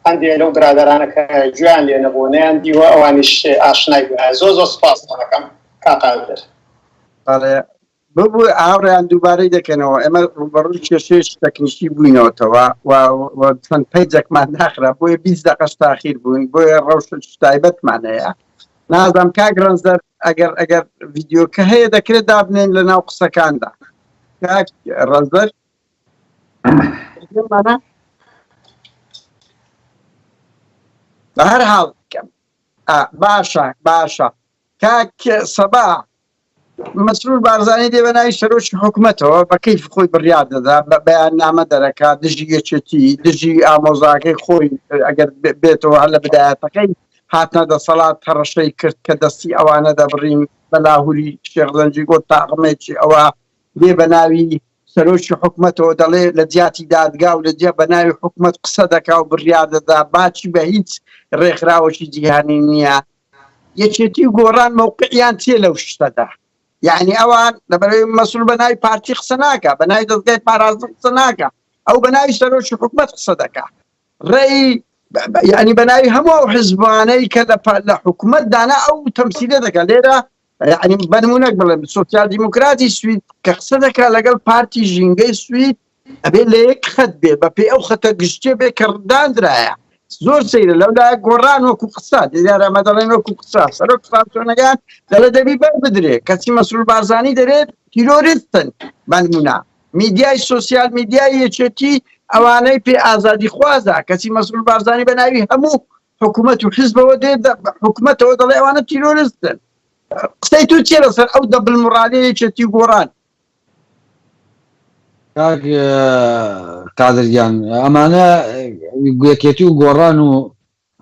هەندێک لەو برادرانە کە گویان لێ نەبوو نەیاندیوە ئەوانیش ئاشنای بووە. زۆر سپاس دەکەم کاقادر. ببوو ئاوڕیان دووبارەی دەکەنەوە ئێمە ڕوبەڕووی کێشەیەکی تەکنیکی بووینەوەتەوە و چەند پەیجێکمان ناخرا بۆیە 20 دقەش تاخیر بووین بۆیە ڕەوش تایبەتمانەیە. نازانم کاک ڕەنجدەر ئەگەر ڤیدیۆکە هەیە دەکرێت دابنێن لە ناو قسەکاندا. کاک ڕەنجدەر بە هەر حاڵ باشە کاک سەبا مەسرور بارزانانی دێ بە ناوی سەرۆکی حکوومەتەوە بە کەیف خۆی بڕیار دەدا بە بەیاننامە دەرەکات دژی یەکێتی دژی ئامۆزاکەی خۆی ئەگەر بێتەوە هەر لە بدایەتەکەی هاتنە دەسەڵات هەڕەشەی کرد کە دەستی ئەوانە دەبڕین بە لاهوری شێخ زەنجی گۆت تاقمێکی ئەوە دێ بە ناوی سەرۆکی حکوومەتەوە دەڵێ لە جیاتی دادگا و لە جێ بە ناوی حکوومەت قسە دەکا و بڕیار دەدا باچی بە هیچ ڕێکخراوەکی جیهانی نییە. یەکێتی و گۆڕان مووقعیان چێ لەو شتەدا یعنی ئەوان لەبەرەوەی مەسوول بە ناوی پارتی قسە ناکە بە ناوی دەستگای پارازە قسە ناکە ئەو بە ناوی سەرۆکی حکوومەت قسە دەکا ڕێی یعنی بە ناوی هەموو حزبانەی کە لە حکوومەت دانا ئەو تەمسیلە دەکە لێرە یعنی بەنمونەک بڵێم سۆسیال دیموکراتی سوید کە قسە دەکا لەگەڵ پارتی ژینگەی سوید ئەبێ لە یەک خەت بێ بە پێی ئەو خەتە گشتێ بێ کە دانرایە زۆر سەیرە لەولای گۆڕان وەکو قسە دیارە ئەمە دەڵێن وەکو قسە سەرۆک سامسۆنەکان دەڵێ دەبی بەردرێ کەسی مەسوول بارزانی دەرێت تیرۆریستن بەنمونە میدیای سۆسیال میدیای یەکێتی ئەوانەی پێ ئازادی خوازە کەسی مەسوول بارزانی بە ناوی هەموو حکوومەت و حیزبەوە دێت حکوومەتەوە دەڵێ ئەوانە تیرۆریستن. قسەی تو چێ لەسەر ئەو دەبلمڕانەیە یەکێتی و گۆڕان؟ کاک قادریان ئەمانە یەکێتی و گۆڕان و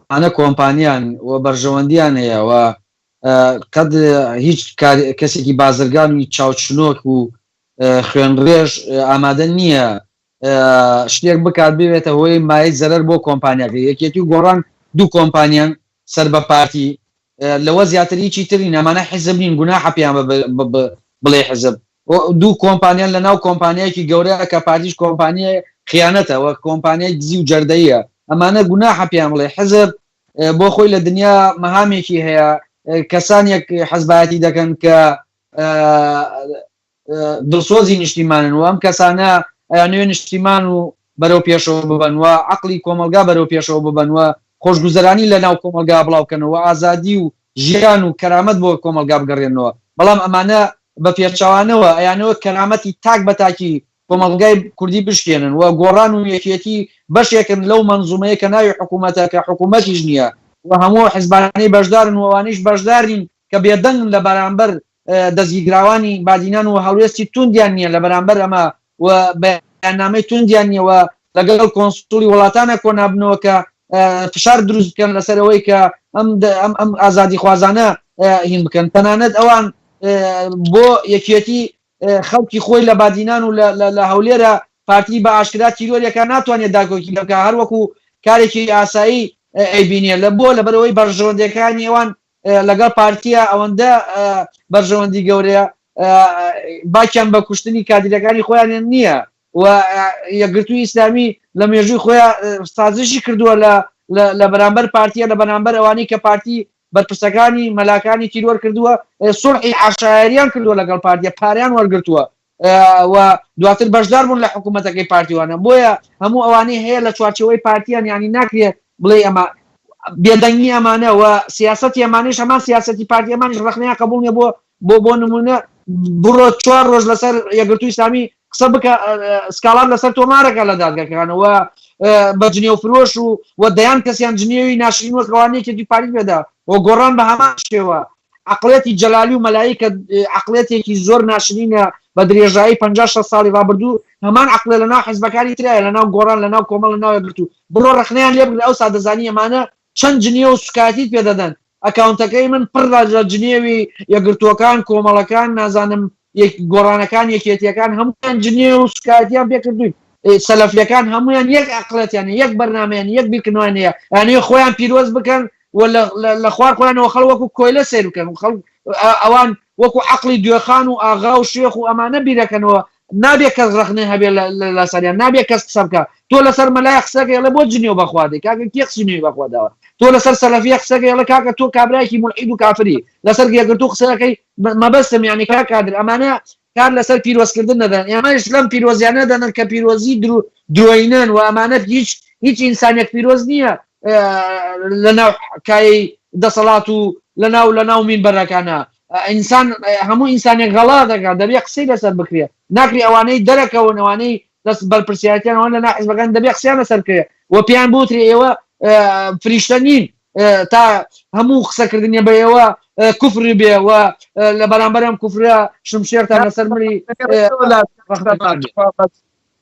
ئەمانە کۆمپانیان و بەرژەوەندیان هەیە و قەت هیچ کەسێکی بازرگانی چاوچنۆک و خوێنڕێژ ئامادە نییە شتێک بکات بێتە هۆی مای زەرەر بۆ کۆمپانیاکە. یەکێتی و گۆڕان دوو کۆمپانیان سەر بە پارتی لەوە زیاتر هیچی ترین ئەمانە حیزب نین گوناحە پێیان بڵێ حزب دوو کۆمپانیان لە ناو کۆمپانیایەکی گەورەیە کە پارتیش کۆمپانیای خیانەتەوە کۆمپانیای دزی و جەردەیە ئەمانە گوناحە پێیان بڵێ حزب بۆ خۆی لە دنیا مەهامێکی هەیە کەسانێک حەزبایەتی دەکەن کە دڵسۆزی نیشتیمانن و ئەم کەسانە ئەیانوێ نیشتیمان و بەرەو پێشەوە ببەن و عەقڵی کۆمەلگا بەرەو پێشەوە ببەن و خۆشگوزەرانی لە ناو کۆمەلگا بڵاوکەنەوە ئازادی و ژیان و کەرامەت بۆ کۆمەلگا بگەڕێنەوە. بەڵام ئەمانە بە پێچاوانەوە ئەیانەوە کەرامەتی تاک بەتاکی کۆمەلگای کوردی بشکێنن و گۆڕان و یەکێتی بەشێکن لەو مەنزومەیە کە ناوی حکوومەتە کە حکوومەتیش نییە و هەموو حیزبانەی بەشدارن و ئەوانیش بەشدارین کە بێدەنگ لە بەرامبەر دەستگیراوانی بادینان و هەڵوێستی توندیان نییە لە بەرامبەر ئەمە و بەیاننامەی توندیان نییەوە لەگەڵ کۆنسوڵی وڵاتانە کۆنابنەوە کە فشار دروست بکەن لەسەرەوەی کە ئەم ئازادی خوازانە هین بکەن. تەنانەت ئەوان بۆ یەکێتی خەڵکی خۆی لە بادینان و لە هەولێرە پارتی بە ئاشکرا تیرۆریەکە ناتوانێت داگۆکی لەکە هەروەکو کارێکی ئاسایی ئەیبینێ لە بۆ لەبەرەوەی بەرژەوەندەکانی ئەوان لەگەڵ پارتیە ئەوەندە بەرژەوەندی گەورەیە باکیان بە کوشتنی کادیرەکانی خۆیان نییە و یەکگرتووی ئیسلامی لە مێژووی خۆیان سازشی کردووە لە بەرامبەر پارتیە لە بەرامبەر ئەوانەی کە پارتی بەرپرسەکانی مەلاکانی تیرۆر کردووە سوڵحی عاشایریان کردووە لەگەڵ پارتیە پاریان وەرگرتووە و دواتر بەشدار بوون لە حکوومەتەکەی پارتیوانە. بۆیە هەموو ئەوانەی هەیە لە چوارچەوەی پارتیان یانی ناکرێت بڵێ ئەمە بێدەنگی ئەمانە و سیاسەتی ئەمانش هەمان سیاسەتی پارتی ئەمانش ڕخنەیە قبول نیە بۆ نمونە بڕۆ 4 ڕۆژ لەسەر یەکگرتووی ئیسلامی قسە بکە سکاڵان لەسەر تۆمارەکە لە دادگاکانەوە بە جنێو فرۆش و دەیان کەسیان جنێوی ناشرین وە ڕوانەیەکی پاری پێدا و گۆڕان بە هەمان شێوە عقلێتی جەلالی و مەلایکە عقلێتێکی زۆر ناشرینە بە درێژایی 50 ساڵی ڕابردوو هەمان عقلە لەناو حیزبەکانی ترایە لەناو گۆڕان لەناو کۆمەڵ لەناو یەکگرتوو بڕۆ ڕخنەیان لێ بگرە ئەو سادەزانی ئەمانە چەند جنێ و سوکاتیت پێدەدەن ئەکاونتەکەی من پڕ لە جنێوی یەکگرتووەکان کۆمەڵەکان نازانم گۆڕانەکان یەکێتیەکان هەمویان جنێ و سوکاتیان پێکردوین سەلەفیەکان هەمویان یەک عقلەتیان یەک بەرنامەیان یەک بیرکردنەوەیە یانەیە خۆیان پیرۆز بکەن و لە خوار خۆیانەوە خەڵ وەکو کۆیلە سیر بکەن و خەڵ ئەوان وەکو عقلی دوێخان و ئاغا و شێخ و ئەمانە بیرەکەنەوە نابێت کەس ڕخنێ هەبێ لە سەریان نابێت کەس قسە بکە تۆ لەسەر مەلای قسەکە ئێڵە بۆ جنێو بەخوا دەی کاکە کێ قسەی بەخواداوە تۆ لەسەر سەلەفیە قسەکە ئێڵە کاکە تۆ کابرایەکی مولحید و کافری لەسەر یەکگرتوو قسەکەی مەبەستم یعنی کادر ئەمانە کار لەسەر پیرۆزکردن نەدەن ئێمەش لەم پیرۆزیانە دەنن کە پیرۆزی درۆینن و ئەمانە هیچ ئینسانێک پیرۆز نییە لەناو کای دەسەڵات و لەناو مینبەرەکانە ئینسان هەموو ئینسانێک غەڵا دەکات دەبێت قسەی لەسەر بکرێ ناکری ئەوانەی دەرەکەون ئەوانەی دەست بەرپرسیارەتیان لە حیزبەکان دەبێت قسەیان لەسەر بکرێ و پێیان بوترێ ئێوە فریشتە نین تا هەموو قسەکردنیە بە ئێوە کوفر بێ و لە بەرامبەرم کوفرە شمشێرتان لەسەر مری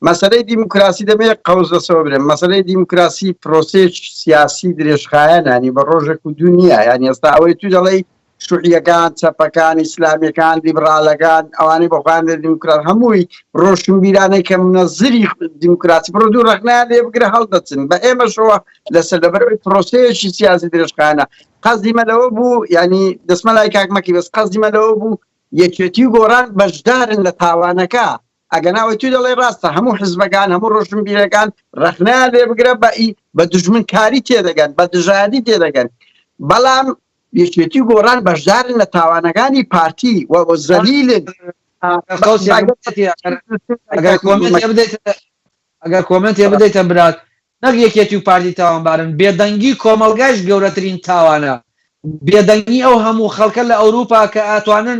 مەسەلەی دیموکراسی دەبێت قەوز لەسەوە برێن مەسەلەی دیموکراسی پرۆسێک سیاسی درێژخایەنانی بە ڕۆژێک و دنیا یعنی ئێستا ئەوەی تو دەڵێی شوعیەکان چەپەکان ئیسلامیەکان لیبرالەکان ئەوانەی بەخوایان دیموکرات هەمووی ڕۆشنبیرانەی کە منەزری دیموکراسی بڕۆ دوو ڕخنیان لێ بگرە هەڵدەچن بە ئێمەشەوە لەسەر لەبەرەوەی پرۆسەیەکی سیاسی درێژخایەنە قەزیمە لەوە بوو ینی دەسمە لای کاکمەکی بەس قەزیمە لەوە بوو یەکێتی و گۆڕان بەشدارن لە تاوانەکە ئەگە ناوەی تو دەڵێ ڕاستە هەموو حزبەکان هەموو ڕۆشنبیرەکان ڕخنیان لێ بگرە بە دوژمنکاری تێدەگەن بە دژایەتی تێدەگەن بەڵام یەکێتی گۆڕان بەشدارن لە تاوانەکانی پارتی و زەلیلن ئەگەر کۆمنتێ بدەیتە برات نەک یەکێتی و پارتی تاوانبارن بێدەنگی کۆمەلگاش گەورەترین تاوانە بێدەنگی ئەو هەموو خەڵکە لە ئەوروپا کە ئاتوانن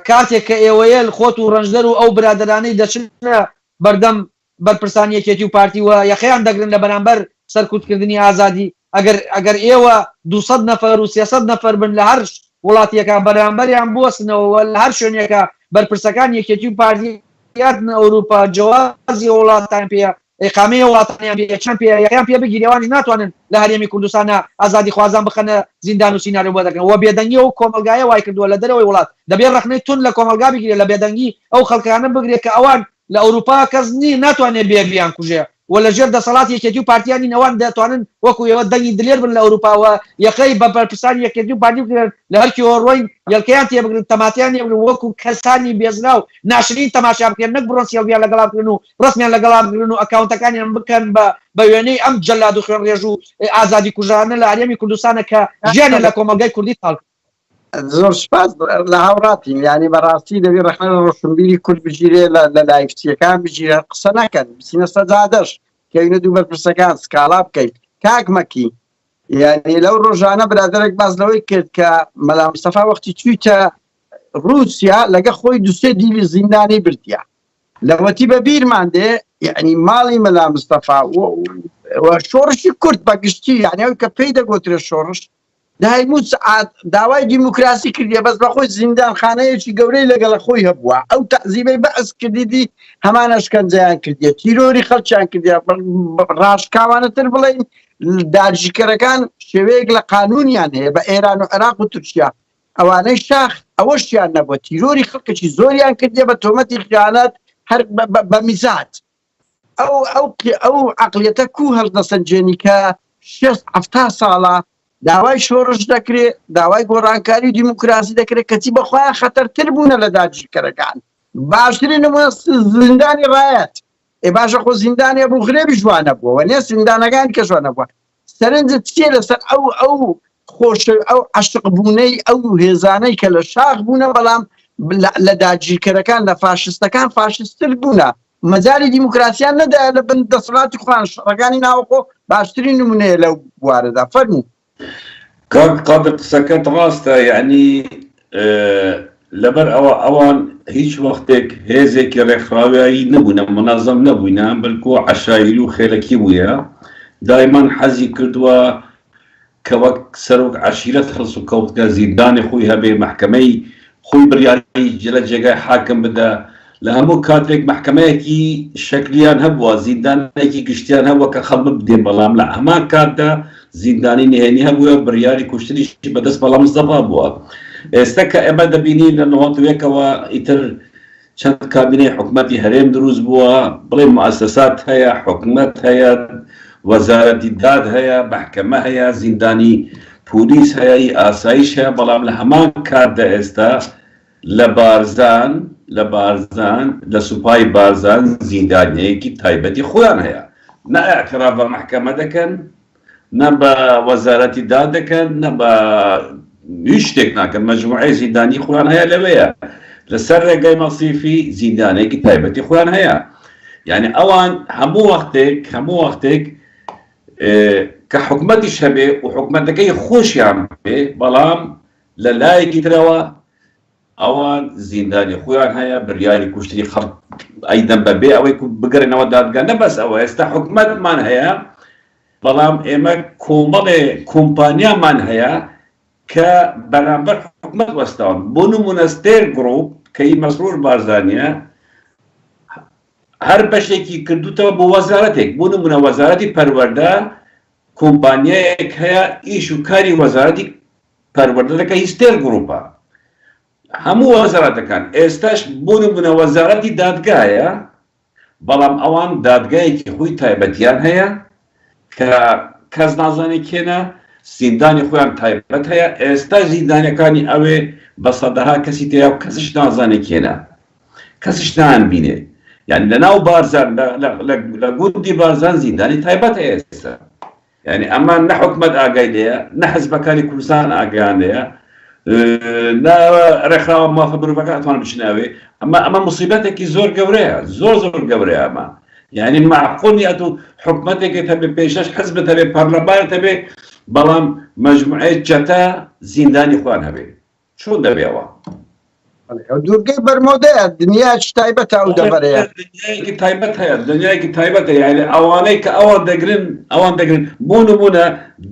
کاتێک کە ئێوەیە خۆت و ڕەنجدەر و ئەو برادرانەی دەچنە بەردەم بەرپرسانی یەکێتی و پارتی و یەخەیان دەگرن لە بەرامبەر سەرکوتکردنی ئازادی ئەگەر ئێوە 200 نەفەر و 300 نەفەر بن لە هەر وڵاتیەکە بەرامبەریان بوەستنەوە لە هەر شوێنێکە بەرپرسەکان یەکێتی و پارتیاتن ئەوروپا جوازی وڵاتان پێ ئێقامەی وڵاتانیان چەند پێیان پێ بگیرێوانی ناتوانن لە هەرێمی کوردستانە ئازادی خوازان بخەنە زیندان و سینارۆ بۆ دەکەن و بێدەنگی و کۆمەلگایە وای کردووە لە دەرەوەی وڵات دەبێت ڕخنەی تون لە کۆمەلگا بگیرێت لە بێدەنگی ئەو خەڵکانە بگرێت کە ئەوان لە ئەوروپا کەس ناتوانێت بێبیان کوژێ و لە ژێر دەسەڵات یەکێتی و پارتیانی نەوان دەتوانن وەکو ئێوە دەنگی دلێر بن لە ئەوروپاوە یەقەی بە بەرپرسانی یەکێتی و پارتی بگرن لە هەرکی ڕۆی یەلکەیان تێبگرن تەماتیان هێبن وەکو کەسانی بێزنا و ناشرین تەماشا بکەن نەک بڕۆن سێڵویان لەگەڵا بکردن و ڕستمیان لەگەڵا بگرن و ئەکاونتەکانیان بکەن بە وێنەی ئەم جەلاد و خوێنڕێژ و ئازادی کوژانە لە هەرێمی کوردستانە کە ژیانیان لە کۆمەلگای کوردی تاڵ زۆر سپاس لە هاوڕاتین ینی بەڕاستی دەبێت ڕخنە ڕۆشنبیری کورد بگیرێ لە لایفچیەکان بگیرە قسە نەکەن بچینە سەجادەش کەینە دوو بەرپرسەکان سکاڵا بکەیت کاکمەکی یعنی لەو ڕۆژانە برادرێک باز لەوەی کرد کە مەلا مستەفا وەختی چوویتە رووسیا لەگە خۆی دوسێ دیوی زیندانی بردیە لەوەتی بە بیرمان دێ یعنی ماڵی مەلا مستەفا شۆڕشی کورد بەگشتی یعنی ئەوی کە پێی دەگوترێت شۆڕش داهموو سعات داوای دیموکراسی کردیە بەس بەخۆی زیندان خانەیەکی گەورەی لەگەڵ خۆی هەبووە ئەو تەعزیبەی بەعس کردیدی هەمانە شکەنجەیان کردیە تیرۆری خەڵکیان کردیە ڕاشکاوانەتر بڵێن داجیکەرەکان شێوەیەک لە قانونیان هەیە بە ئێران و عێراق و تورکیا ئەوانەی شاخ ئەوەشیان نەبووە تیرۆری خەڵکێکی زۆریان کردیە بە تۆمەتی خیانەت هەر بە میزات ئەو عەقڵیەتە کوو هەڵدەسەنجێنی کە 60 ساڵە داوای شۆڕش دەکرێت داوای گۆڕانکاری و دیموکراسی دەکرێت کەچی بەخۆیان خەتەرتر بوونە لە داگیرکەرەکان باشترین نمونە زیندانی ڕایەت باشە خۆ زیندانی بوو غرێبی جوانە بووە و نێ زیندانەکانی کە جوانە بووە سەرنجت چیە لەسەر ئەو خۆشە ئەو عەشق بوونەی ئەو هێزانەی کە لە شاخ بوونە بەڵام لە داگیرکەرەکان لە فاشستەکان فاشستتر بوونە مەجای دیموکراسیان نەدایە لە بن دەسەڵاتی خوان شەڕەکانی ناوەخۆ باشترین نمونەیە لەو بوارەدا فەرموو قادر قسەکەت ڕاستە یعنی لەبەر ئەوان هیچ وەختێک هێزێکی ڕێکخراوایی نەبوون منەظەم نەبووین بەلکو عەشایری و خێلەکی بووە دایمان حەزی کردووە کە وەک سەرۆک عەشیرەت خەڵس و کەوتکە زیندانی خۆی هەبێ محکەمەی خۆی بڕیاری لە جێگای حاکم بدە لە هەموو کاتێک محکەمەیەکی شەکلیان هەبووە زیندانێکی گشتیان هەبووە کە خەڵک بدێن بەڵام لە هەمان کاتدا زیندانی نهێنی هەبووە بڕیاری کوشتنیشی بەدەست بەڵام مستەفا بووە ئێستا کە ئێمە دەبینی لە 91ەوە ئیتر چەند کابینەی حکومەتی هەرێم دروست بووە بڵێ مؤسسات هەیە حکومەت هەیە وەزارەتی داد هەیە محکەمە هەیە زیندانی پۆلیس هەیە ئاسایش هەیە بەڵام لە هەمان کاتدا ئێستا لە بارزان لە سوپای بارزان زیندانیەیەکی تایبەتی خۆیان هەیە نە ئەعتراف بە محکەمە دەکەن نە بە وەزارەتی داد دەکەن نە بە هیچ شتێک ناکەن مەجموعەی زیندانی خۆیان هەیە لەوەیە لەسەر ڕێگەی مەسیفی زیندانێکی تایبەتی خۆیان هەیە یعنی ئەوان هەموو وەختێک کە حکومەتیش هەبێ و حکومەتەکەی خۆشیان بێ بەڵام لە لایەکی ترەوە ئەوان زیندانی خۆیان هەیە بڕیاری کوشتنی خەڵک ئەیدەن بەبێ ئەوەی بگەڕێنەوە دادگا نەبەس ئەوە ئێستا حکومەتمان هەیە بەڵام ئێمە کۆمەڵێ کۆمپانیامان هەیە کە بەرامبەر حکومەت وەستاون بۆ نمونە ستێر گڕۆپ کەی مەسرور بارزانیە هەر بەشێکی کردوتەوە بۆ وەزارەتێک بۆ نمونە وەزارەتی پەروەردە کۆمپانیایەک هەیە ئیش و کاری وەزارەتی پەروەردە دەکەی ستێر گڕۆپە هەموو وەزارەتەکان ئێستاش بۆ نمونە وەزارەتی دادگایە بەڵام ئەوان دادگایەکی خۆی تایبەتیان هەیە کە کەس نازانێت کێنە زیندانی خۆیان تایبەت هەیە ئێستا زیندانەکانی ئەوێ بە سەدەها کەسی تێیا و کەسش نازانێت کێنە کەسش نانبینێ یعنی لە ناو بارزان لە گوندی بارزان زیندانی تایبەت هەیە ئێستا یعنی ئەمە نە حکومەت ئاگای لێیە نە حەزبەکانی کوردستان ئاگایان لێیە نا ڕێکخراوە مافە مرۆڤەکە ئەتوان بچناوێ ئەمە موسیبەتێکی زۆر گەورەیە زۆر گەورەیە ئەمە یعنی معقول نیە تو حکومەتێکێت هەبێ پێشەش حزبت هەبێ پەرلەمانت هەبێ بەڵام مەجموعەی چەتە زیندانی خۆیان هەبێ چۆن دەبێەوە دوورگەی بەرمۆدەیە دنیاش تایبەتە ئەو دەبەرەیە دنیایەکی تایبەت هەیە دنیایەکی تایبەت هەیە یعنی ئەوانەی کە ئەوان دەگرن بۆ نمونە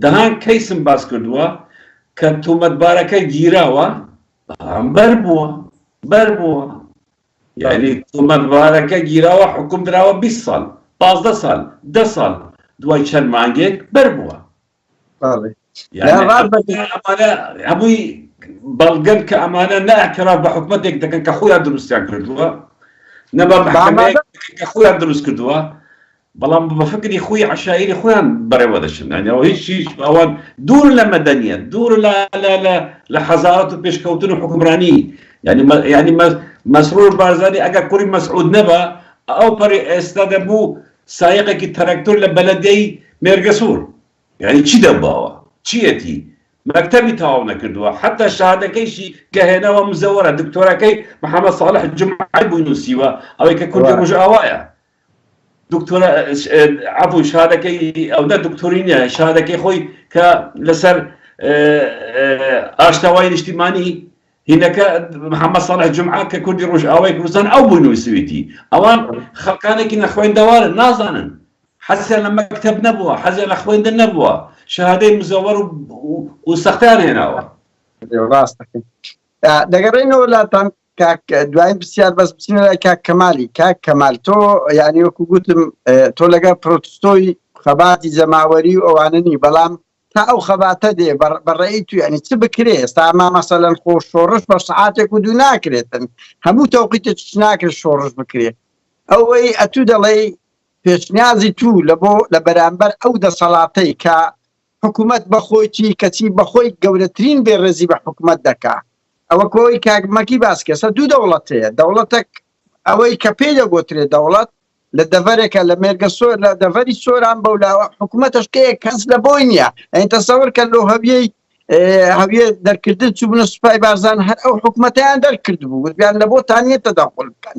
دەهان کەیسم باس کردووە کە تۆمەتبارەکەی گیراوە بەر بووە یعنی تۆمەتبارەکە گیراوە حکوم دراوە 20 ساڵ 15 ساڵ 10 ساڵ دوای چەند مانگێک بەر بووە هەمووی بەڵگەن کە ئەمانە نەئەتراف بە حکومەتێک دەکەن کە خۆیان دروستیان کردووە نە بە محکەمەیەک کە خۆیان دروست کردووە بەڵام بە فکری خۆی عەشایری خۆیان بەڕێوە دەچن ئەوە هیچ ئەوان دوور لە مەدەنیەت دوور لە حەزارەت و پێشکەوتن و حکومڕانی یعنی مەسرور بارزانی ئەگەر کوڕی مەسعود نەبە ئەو پەڕی ئێستا دەبوو سایقێکی تەرەکتۆر لە بەلەدەی مێرگە سوور یعنی چی دەباوە چیەتی مەکتەبی تەواو نەکردووە حتا شادەکەیشی کە هێنەوە مزەوەرە دکتۆرەکەی محەممەد صالح جمعی بووی نووسیوە ئەوەی کە کوردی ڕۆژئاوایە دکتۆرە عەفو شادەکەی ئەو نە دکتۆری نیە شادەکەی خۆی کە لەسەر ئاشتەوای نیشتیمانی هینەکە محەممەد صالح جمعە کە کوردی ڕۆژئاوای کوردستان ئەو بووی نووسویتی ئەوان خەڵکانێکی نەخوێندەوارن نازانن حەزیان لە مەکتەب نەبووە حەزیان لە خوێندن نەبووە شهادەی مزەوەر و سەختیان هێناوە ڕاستەکەی دەگەڕێنەوە وڵاتان دوایین پرسیار بەس بچینە کاک کەمالی کاک کەمال تۆ یعنی وەکو گوتم تۆ لەگە پرۆتستۆی خەباتی جەماوەری و ئەواننی بەڵام تا ئەو خەباتە دێ بەڕێی تو ینی چ بکرێ ئێستا ئەما مەسەلەن خۆ شۆڕش بە سەعاتێک و دوو ناکرێتن هەموو تەوقیتە چ ناکرێت شۆڕش بکرێ ئەوەی ئەتوو دەڵێ پێشنیازی تو لە بەرامبەر ئەو دەسەڵاتەی کە حکوومەت بەخۆیی کەچی بەخۆی گەورەترین بێڕێزی بە حکوومەت دەکا ئەوە کۆی کاگمەکی باس کەسە دوو دەوڵەتەیە دەوڵەتێک ئەوەی کە پێی دەگۆترێت دەوڵەت لە دەڤەرێکە لە مێرگە سۆر لە دەڤەری سۆران بەولاوە حکوومەتشکەیە کەس لە بۆی نییە ئەین تەسەوەر کە لەو هەویە دەرکردن چوو بنە سوپای بارزان هەر ئەو حکوومەتیان دەرکرد بوو گوتیان لە بۆ تانیێت تەداخل بکەن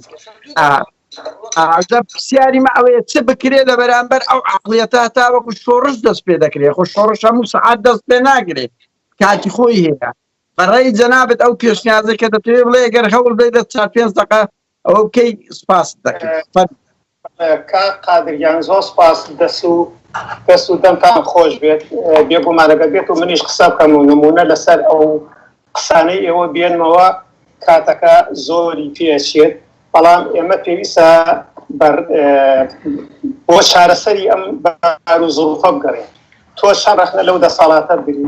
پرسیاری مە ئەوەیە چ بکرێت لە بەرامبەر ئەو عەقڵیەتە تا وەکو شۆڕش دەست پێ دەکرێت خۆ شۆڕش هەموو سەعات دەست پێ ناگرێت کاتی خۆی هەیە بەڕێی جەنابەت ئەو پێشنیازەکە دەتوێت بڵێ ئەگەر هەوڵ بدەیت 4-5 دقیقە ئەوە بکەی سپاس دەکەیت. قادریان زۆر سپاس دەست و دەمتان خۆش بێت بێگومانەگە بێت و منیش قسە بکەم و نمونە لەسەر ئەو قسانەی ئێوە بێنمەوە کاتەکە زۆری پێچێت بەڵام ئێمە پێویستە بۆ چارەسەری ئەم بار و زوڵفە بگەڕێن. تۆ چەند ڕەخنە لەو دەساڵاتە بری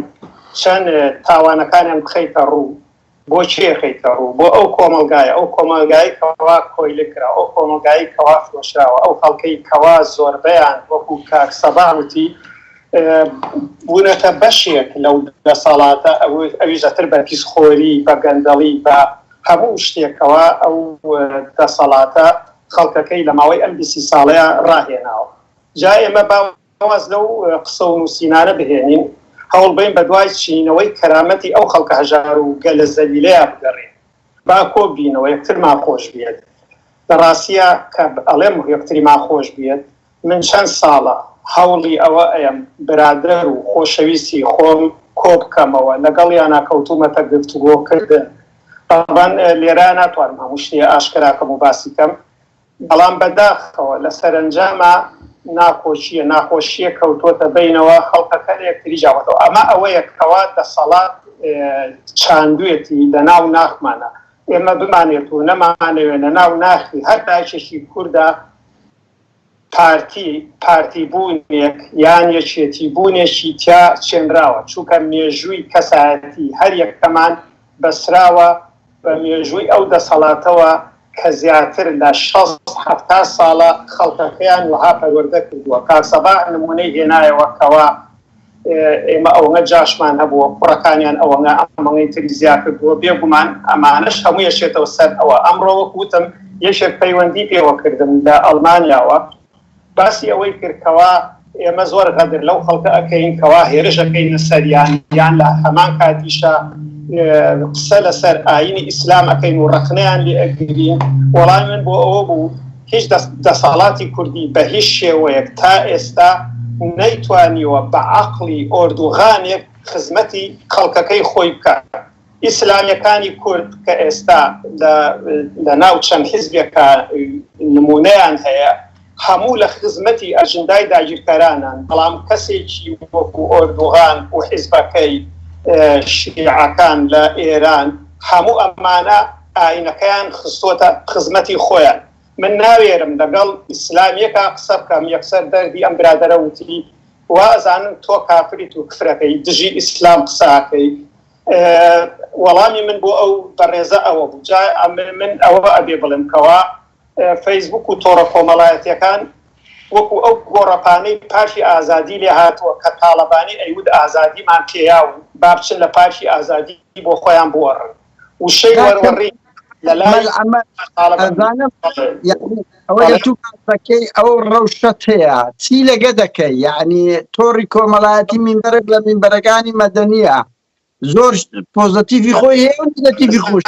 چەند تاوانەکانیان بخەیتە ڕوو بۆ چێ خەیتە ڕوو بۆ ئەو کۆمەلگایە ئەو کۆمەلگایی کەوا کۆیلە کرا ئەو کۆمەلگایی کەوا فرۆشراوە ئەو خەڵکەی کەوا زۆربەیان وەکو کاک سەباوتی بوونەتە بەشێک لەو دەساڵاتە ئەوی زەتر بە پیسخۆری بە گەندەڵی بە هەموو شتێکەوە ئەو دەسەڵاتە خەڵکەکەی لە ماوەی ئەم 20 ساڵەیە ڕاهێناوە. جا ئێمە باوەز لەو قسە و نووسینانە بهێنین هەوڵ بین بە دوای چینەوەی کەرامەتی ئەو خەڵکە هەژار و گەلە زەلیلەیە بگەڕێن با کۆ بینەوە یەکترمان خۆش بێت. لە ڕاستیە کە ئەڵێم یەکتریمان خۆش بێت من چەند ساڵە هەوڵی ئەوە ئەم برادر و خۆشەویستی خۆم کۆ بکەمەوە لەگەڵیان ناکەوتومەتە گفتوگۆکردن. طبعاً لێرە ناتوانم هەموو شتێ ئاشکراکەم و باسی کەم بەڵام بەداخەوە لە سەرنجامە ناخۆشیە کەوتۆتە بینەوە خەڵکەکە لە یەکتری جاوەتەوە. ئەمە ئەوەیە کەوا دەسەڵات چاندوێتی لە ناو ناخمانە ئێمە بمانێت و نەمانەوێت لە ناو ناخی هەر داچێکی کووردا پارتی بوونێک یان یەکێتی بوونێکی تیا چێنراوە چونکە مێژووی کەسایەتی هەر یەکەمان بەسراوە بە مێژووی ئەو دەسەڵاتەوە کە زیاتر لە 60-70 ساڵە خەڵکەکەیان وها پەروەردە کردووە. کاک سەباح نمونەی هێنایەوە کەوا ئێمە ئەوەنە جاشمان هەبووە کوڕەکانیان ئەوەنە ئەمەڵی تری زیاد کردووە بێگومان ئەمانەش هەموو یەشێتەوە سەر ئەوە. ئەمڕۆ وەکوتم یەکێک پەیوەندی پێوە کردم لە ئەڵمانیاوە باسی ئەوەی کردکەوە ئێمە زۆر غەدر لەو خەڵکە ئەەکەین کەوا هێرشەکەینە سەریان یان لە هەمان کاتیشە قسە لەسەر ئاینی ئیسلام ئەەکەین و ڕەخنەیان لێ ئەگرین. وەڵامی من بۆ ئەوە بوو هیچ دەساڵاتی کوردی بە هیچ شێوەیەک تا ئێستا نەیتوانیوە بە عەقڵی ئۆردوغانێک خزمەتی خەڵکەکەی خۆی بکات. ئیسلامیەکانی کورد کە ئێستا لە ناو چەند حیزبێکە نمونەیان هەیە هەموو لە خزمەتی ئەژندای داگیرکارانان بەڵام کەسێکی وەکو ئۆردوغان و حیزبەکەی شیعەکان لە ئێران هەموو ئەمانە ئاینەکەیان خستۆتە خزمەتی خۆیان. من ناوێرم لەگەڵ ئیسلامیەکە قسە بکەم یەکسەر دەردی ئەم برادەرە وتی وازانم تۆ کافریت و کفرەکەی دژی ئیسلام قساکەی. وەڵامی من بۆ ئەو بەڕێزە ئەوە بوو جا من ئەوە ئەبێ بڵم کەوا فەیسبوک و تۆڕە کۆمەڵایەتیەکان وەکو ئەو گۆڕەپانەی پاشی ئازادی لێ هاتووە کە تاڵەبانی ئەیود ئازادیمان پێیا و با بچن لە پاشی ئازادی بۆ خۆیان بوەڕن وشەی وەروەڕی لەلای ئەوەیە تو کاتەکەی ئەو ڕەوشەت هەیە چی لەگە دەکەی یعنی تۆڕی کۆمەڵایەتی مینبەرێک لە مینبەرەکانی مەدەنیە زۆر پۆزتیڤی خۆی هەیە و نەگەتیڤی خۆش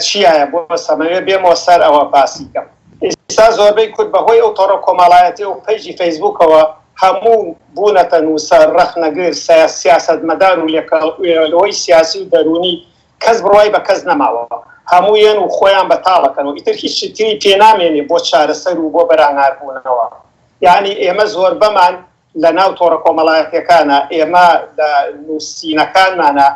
چیایە بۆ سەمەوێ بێمەوە سەر ئەوە باسی کەم. ئێستا زۆربەی کورد بەهۆی ئەو تۆڕە کۆمەڵایەتی و پەیجی فەیسبوکەوە هەموو بوونەتە نووسەر ڕەخنەگر سیاسەتمەدار و لێکەڵەوەی سیاسی و دەرونی کەس بڕوای بە کەس نەماوە هەموویان و خۆیان بەتاڵەکەنەوە ئیتر هیچ شتری پێنامێنێ بۆ چارەسەر و بۆ بەرامبوونەوە. یعنی ئێمە زۆر بەمان لە ناو تۆڕە کۆمەڵایەتیەکانە ئێمە لە نووسینەکانمانە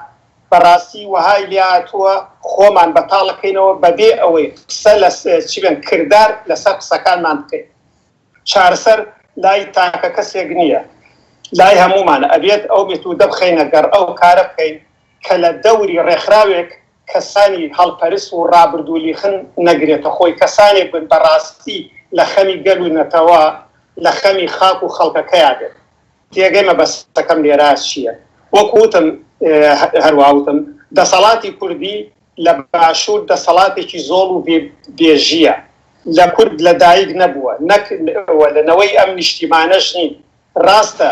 بەڕاستی وهای لاتووە خۆمان بەتاڵەکەینەوە بەبێ ئەوەی قسە لە چیبن کردار لەسەر قسەکانمان بکەین. چارەسەر لای تاکە کەسێک نییە لای هەمومانە ئەبێت ئەو بێت و دەبخەینە گەڕ ئەو کارە بکەین کە لە دەوری ڕێکخراوێک کەسانی هەڵپەرست و ڕابردوولیخن نەگرێتە خۆی کەسانێک بن بەڕاستی لە خەمی گەل و نەتەوە لە خەمی خاک و خەڵکەکەیان بێت. تێگەیمە بەستەکەم لێرە چییە؟ وەکوتم هەروەوتم دەسەڵاتی کوردی لە باشوور دەسەڵاتێکی زۆڵ و بێژیە لە کورد لە دایک نەبووە لەنەوەی ئەم نیشتیمانەش نین. ڕاستە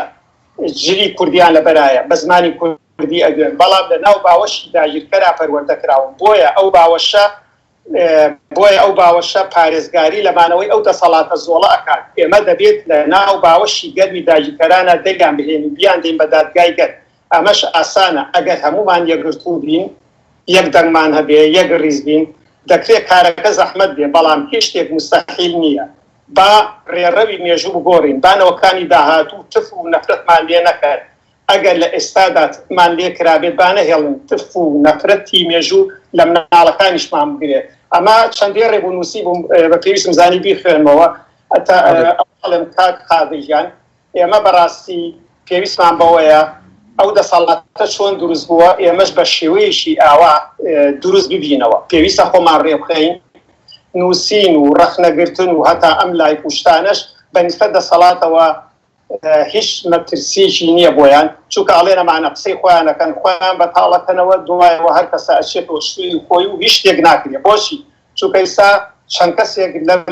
جلی کوردیان لە بەرایە بە زمانی کوردی ئەگوێن بەڵام لە ناو باوەشی داگیرکەرا پەروەردەکراون بۆیە ئەو باوەشە پارێزگاری لەمانەوەی ئەو دەسەڵاتە زۆڵە ئەکات. ئێمە دەبێت لە ناو باوەشی گەرمی داگیرکەرانە دەرگان بهێنین بیان دێن بە دادگای گەر ئەمەش ئاسانە ئەگەر هەمومان یەکگرتوو بین یەک دەنگمان هەبێ یەک ڕیز بین دەکرێت کارەکە زەحمەت بێ بەڵام هیچ شتێک مستەحیل نییە با ڕێڕەوی مێژوو بگۆڕین بانەوەکانی داهاتوو تف و نەفرەتمان لێ نەکات ئەگەر لە ئێستادامان لێ کرابێت بانەهێڵن تف و نەفرەتی مێژوو لە مناڵەکانیشمان بگرێت ئەمە چەندێ ڕێبوونووسی بووم بە پێویستم زانی بیخوێنمەوە ئەڵێم کاک قادریان ئێمە بەڕاستی پێویستمان بەوەیە ئەو دەسەڵاتە چۆن دروست بووە ئێمەش بە شێوەیەشی ئاوا دروست ببینەوە پێویستە خۆمان ڕێبخەین نووسین و ڕەخنەگرتن و هەتا ئەم لای کوشتانش بەنسبەت دەسەڵاتەوە هیچ مەترسیەکی نییە بۆیان چونکە ئەڵێنەمانە قسەی خۆیانەکەن خۆیان بەتاڵەکەنەوە دوایەوە هەر کەسە ئەچێتەوە شوێنی خۆی و هیچ شتێک ناکرێت بۆچی چونکە ئێستا چەند کەسێک لەم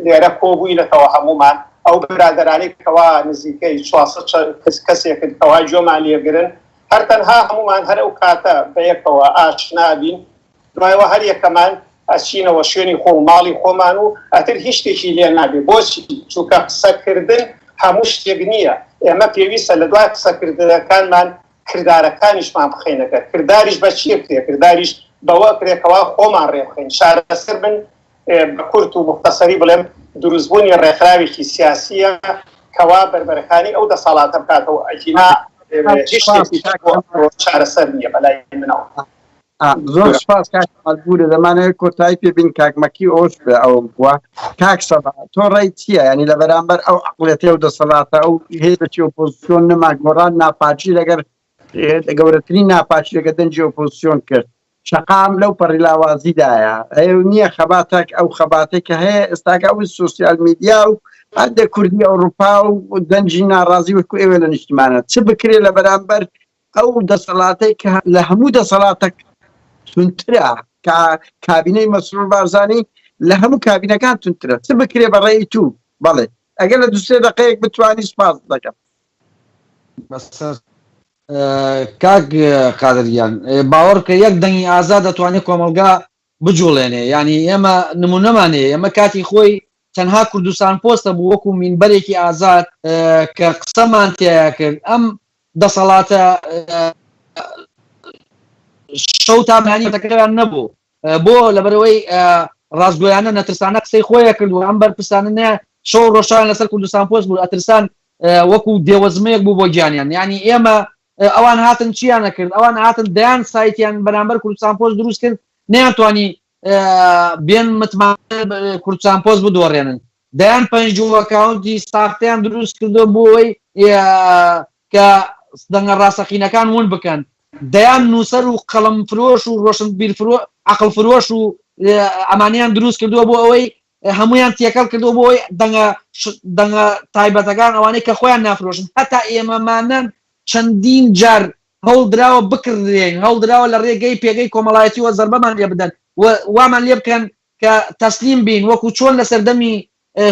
لێرە کۆبووینەتەوە هەمومان ئەو برادرانی کەوا نزیکەی 400 کەسێکن کەوا جۆمان لێگرن هەر تەنها هەمومان هەر ئەو کاتە بەیەکەوە ئاشنا بین دوایەوە هەر یەکەمان ئەچینەوە شوێنی خۆ و ماڵی خۆمان و ئەتر هیچ شتێکی لێ نابێ بۆچی چونکە قسەکردن هەموو شتێک نییە ئێمە پێویستە لە دوای قسەکردنەکانمان کردارەکانیشمان بخێنەکە کرداریش بە چیە کرێ کرداریش بەوە کرێکەوە خۆمان ڕێبخین شارەسەر بن بە کورت و مختصری بڵێم دروستبوونی ڕێکخراوێکی سیاسیە کەوا بەربەرەکانی ئەو دەسەڵاتە بکاتەوە ئەجینا هیچ شتێکی چارەسەر نییە بەلای منەوە زۆر سپاس کاکبوورە دەمانەوێت کۆتایی پێبین کاکمەکی ئۆش بێ ئەو بووە کاک سەبا تۆ ڕێی چییە ینی لە بەرامبەر ئەو عقولەتی و دەسەڵاتە ئەو هێزێکی ئۆپۆزیسیۆن نەما گۆڕان ناپاچی لەگەر گەورەترین ناپاچی لەگە دەنجی ئۆپۆزیسیۆن کرد شەقام لەو پەڕیلاوازیدایە نییە خەباتێک ئەو خەباتێک کە هەیە ئێستاکە ئەو سوسیال میدیا و هەندێک کوردی ئەوروپا و دەنجی ناڕازی وەکو ئێوە لە نیشتمانە چ بکرێ لە بەرامبەر ئەو دەسەڵاتەی کە لە هەموو دەسەڵاتێک تونترە کابینەی مەسرور بارزانی لە هەموو کابینەکان تونترە چ بکرێ بەڕێی تو بەڵێ ئەگەر لە دوسێ دقەیەک بتوانی سپاس دەکەم کاک قادریان باوەڕ کە یەک دەنگی ئازا دەتوانێت کۆمەلگا بجوڵێنێ ینی ئێمە نمونەمانێ ئەمە کاتی خۆی تەنها کوردستان پۆستە بوو وەکو مینبەرێکی ئازاد کە قسەمان تێیا کرد ئەم دەسەڵاتە شەو تامانیەکەیان نەبوو بۆ لەبەرەوەی ڕازگۆیانە نەترسانە قسەی خۆیە کردو ئەم بەرپرسانە نەیە شەو ڕۆژان لەسەر کوردستان پۆست بوو ئەترسان وەکو دێوەزمەیەک بوو بۆ گیانیان ینی ئێمە ئەوان هاتن چیان نەکرد ئەوان هاتن دەیان سایتیان بەرامبەر کوردستان پۆست دروست کرد نەیانتوانی بێن متمان کوردستان پۆست بدۆڕێنن دەیان پەنجوو ئەکاونتی ساختیان دروست کردو بۆی کە دەنگە ڕاستەقینەکان ون بکەن دەیان نووسەر و قەڵم فرۆش و ڕۆشن بیر عقل فرۆش و ئەمانیان دروست کردووە بۆ ئەوەی هەمویان تێکەڵ کردو بۆی دەنگە تایبەتەکان ئەوانەی کە خۆیان نافرۆشن هەتا ئێمەمانەن چەندین جار هەوڵدراوە بکردێن هەوڵدراوە لە ڕێگەی پێگەی کۆمەڵایەتیوە زەربەمان لێ بدەن وامان لێ بکەن کە تەسلیم بین وەکو چۆن لە سەردەمی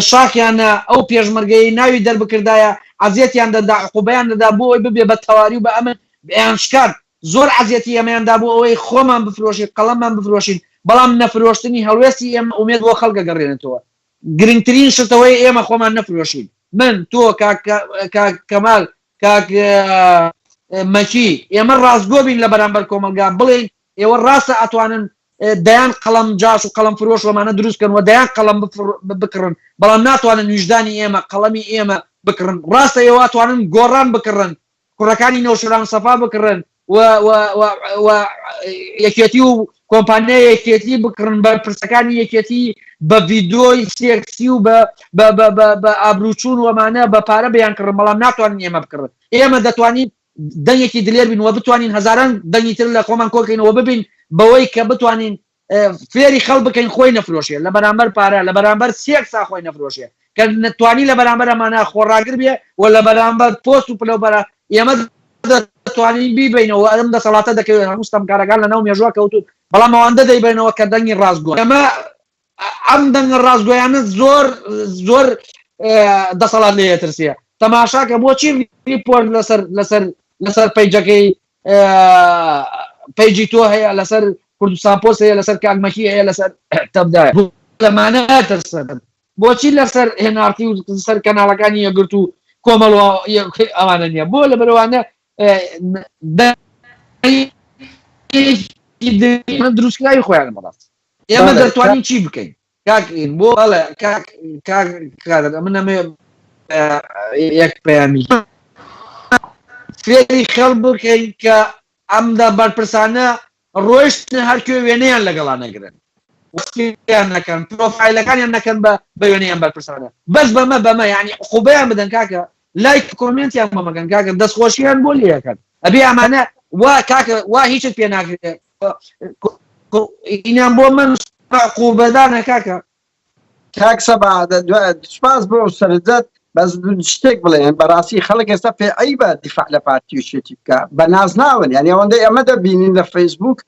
شاخیانە ئەو پێشمەرگەی ناوی دەربکردایە عەزیەتیان دەدا عقوبەیان دەدا بۆ ئەوەی ببێ بە تەواوی و بە ئەمن بەیانشکار زۆر عەزیەتی ئەمەیاندا بۆ ئەوەی خۆمان بفرۆشین قەڵەممان بفرۆشین بەڵام نەفرۆشتنی هەڵوێستی ئێمە ئومێد بۆ خەڵکە گەڕێنێتەوە گرنگترین شتەوەی ئێمە خۆمان نەفرۆشین من تۆ کاک کەمال کاک مەکی ئێمە ڕاستگۆ بین لە بەرامبەر کۆمەلگا بڵێن ئێوە ڕاستە ئەتوانن دەیان قەڵەم جاش و قەڵەم فرۆش وەمانە دروستکەن و دەیان قەڵەم بکڕن بەڵام ناتوانن ویژدانی ئێمە قەڵەمی ئێمە بکڕن ڕاستە ئێوە توانن گۆڕان بکڕن کوڕەکانی نەوشەران سەفا بکڕن و یەکێتی و کۆمپانیای یەکێتی بکڕن بە پرسەکانی یەکێتی بە ڤیدۆی سێکسی و بە ئابروچوون وەمانە بە پارە بەیان کڕن بەڵام ناتوانین ئێمە بکڕن ئێمە دەتوانین دەنگێکی دلێر بین و بتوانین هەزاران دەنگی تر لە خۆمان کۆکەینەوە ببین بەوەی کە بتوانین فێری خەڵ بکەین خۆی نەفرۆشێ لە بەرامبەر پارە لە بەرامبەر سێکسا خۆی نەفرۆشێ کە نتوانی لە بەرامبەر ئەمانە خۆڕاگر بێ و لە بەرامبەر پۆست و پلەوبەرە ئێمە دەتوانین بیبینەوە ئەم دەسەڵاتە دەکەوێت هەموو ستەمکارەکان لە ناو مێژووە کەوتوت بەڵام ئەوەندە دەیبێنەوە کە دەنگی ڕاستگۆ ئەمە ئەم دەنگە ڕاستگۆیانە زۆر دەسەڵات لێ ترسیە تەماشاکە بۆچی ریپۆرت لەسەر پیجەکەی پیجی تۆ هەیە لەسەر کوردستان پۆست هەیە لەسەر کاگمەکی هەیە لەسەر تەبدایە لەمانە ترسن بۆچی لەسەر هێنارتی و سەر کەناڵەکانی یەگرت و کۆمەڵ ئەوانە نییە بۆ لە بەرەوانە دروستکراوی خۆیان بەڕاست ئێمە دەتوانین چی بکەین کاکین بۆ بەڵێ کاک من ئەمێ یەک پەیامی فێری خەڵ بکەین کە ئەمدا بەرپرسانە ڕۆیشتن هەرکوێ وێنەیان لەگەڵا نەگرن وەختیان نەکەن پرۆفایلەکانیان نەکەن بە وێنەیان بەرپرسانە بەس بەمە یعنی عقوبەیان بدەن کاکە لایک کۆمنتیان بۆمەکەن کاکە دەستخۆشییان بۆ لێەکەن ئەبێ ئەمانە وا کاکە وا هیچت پێ ناکرێت ئینیان بۆ من عقوبەدانە کاکە کاک سەبا سپاس بۆ سەرجەت بەس شتێک بڵێن بەڕاستی خەڵک ئێستا پێ عیبە دیفاع لە پارتی و شێتی بکە بە ناز ناون یعنی ئەوەندەی ئەمە دەبینین لە فەیسبوک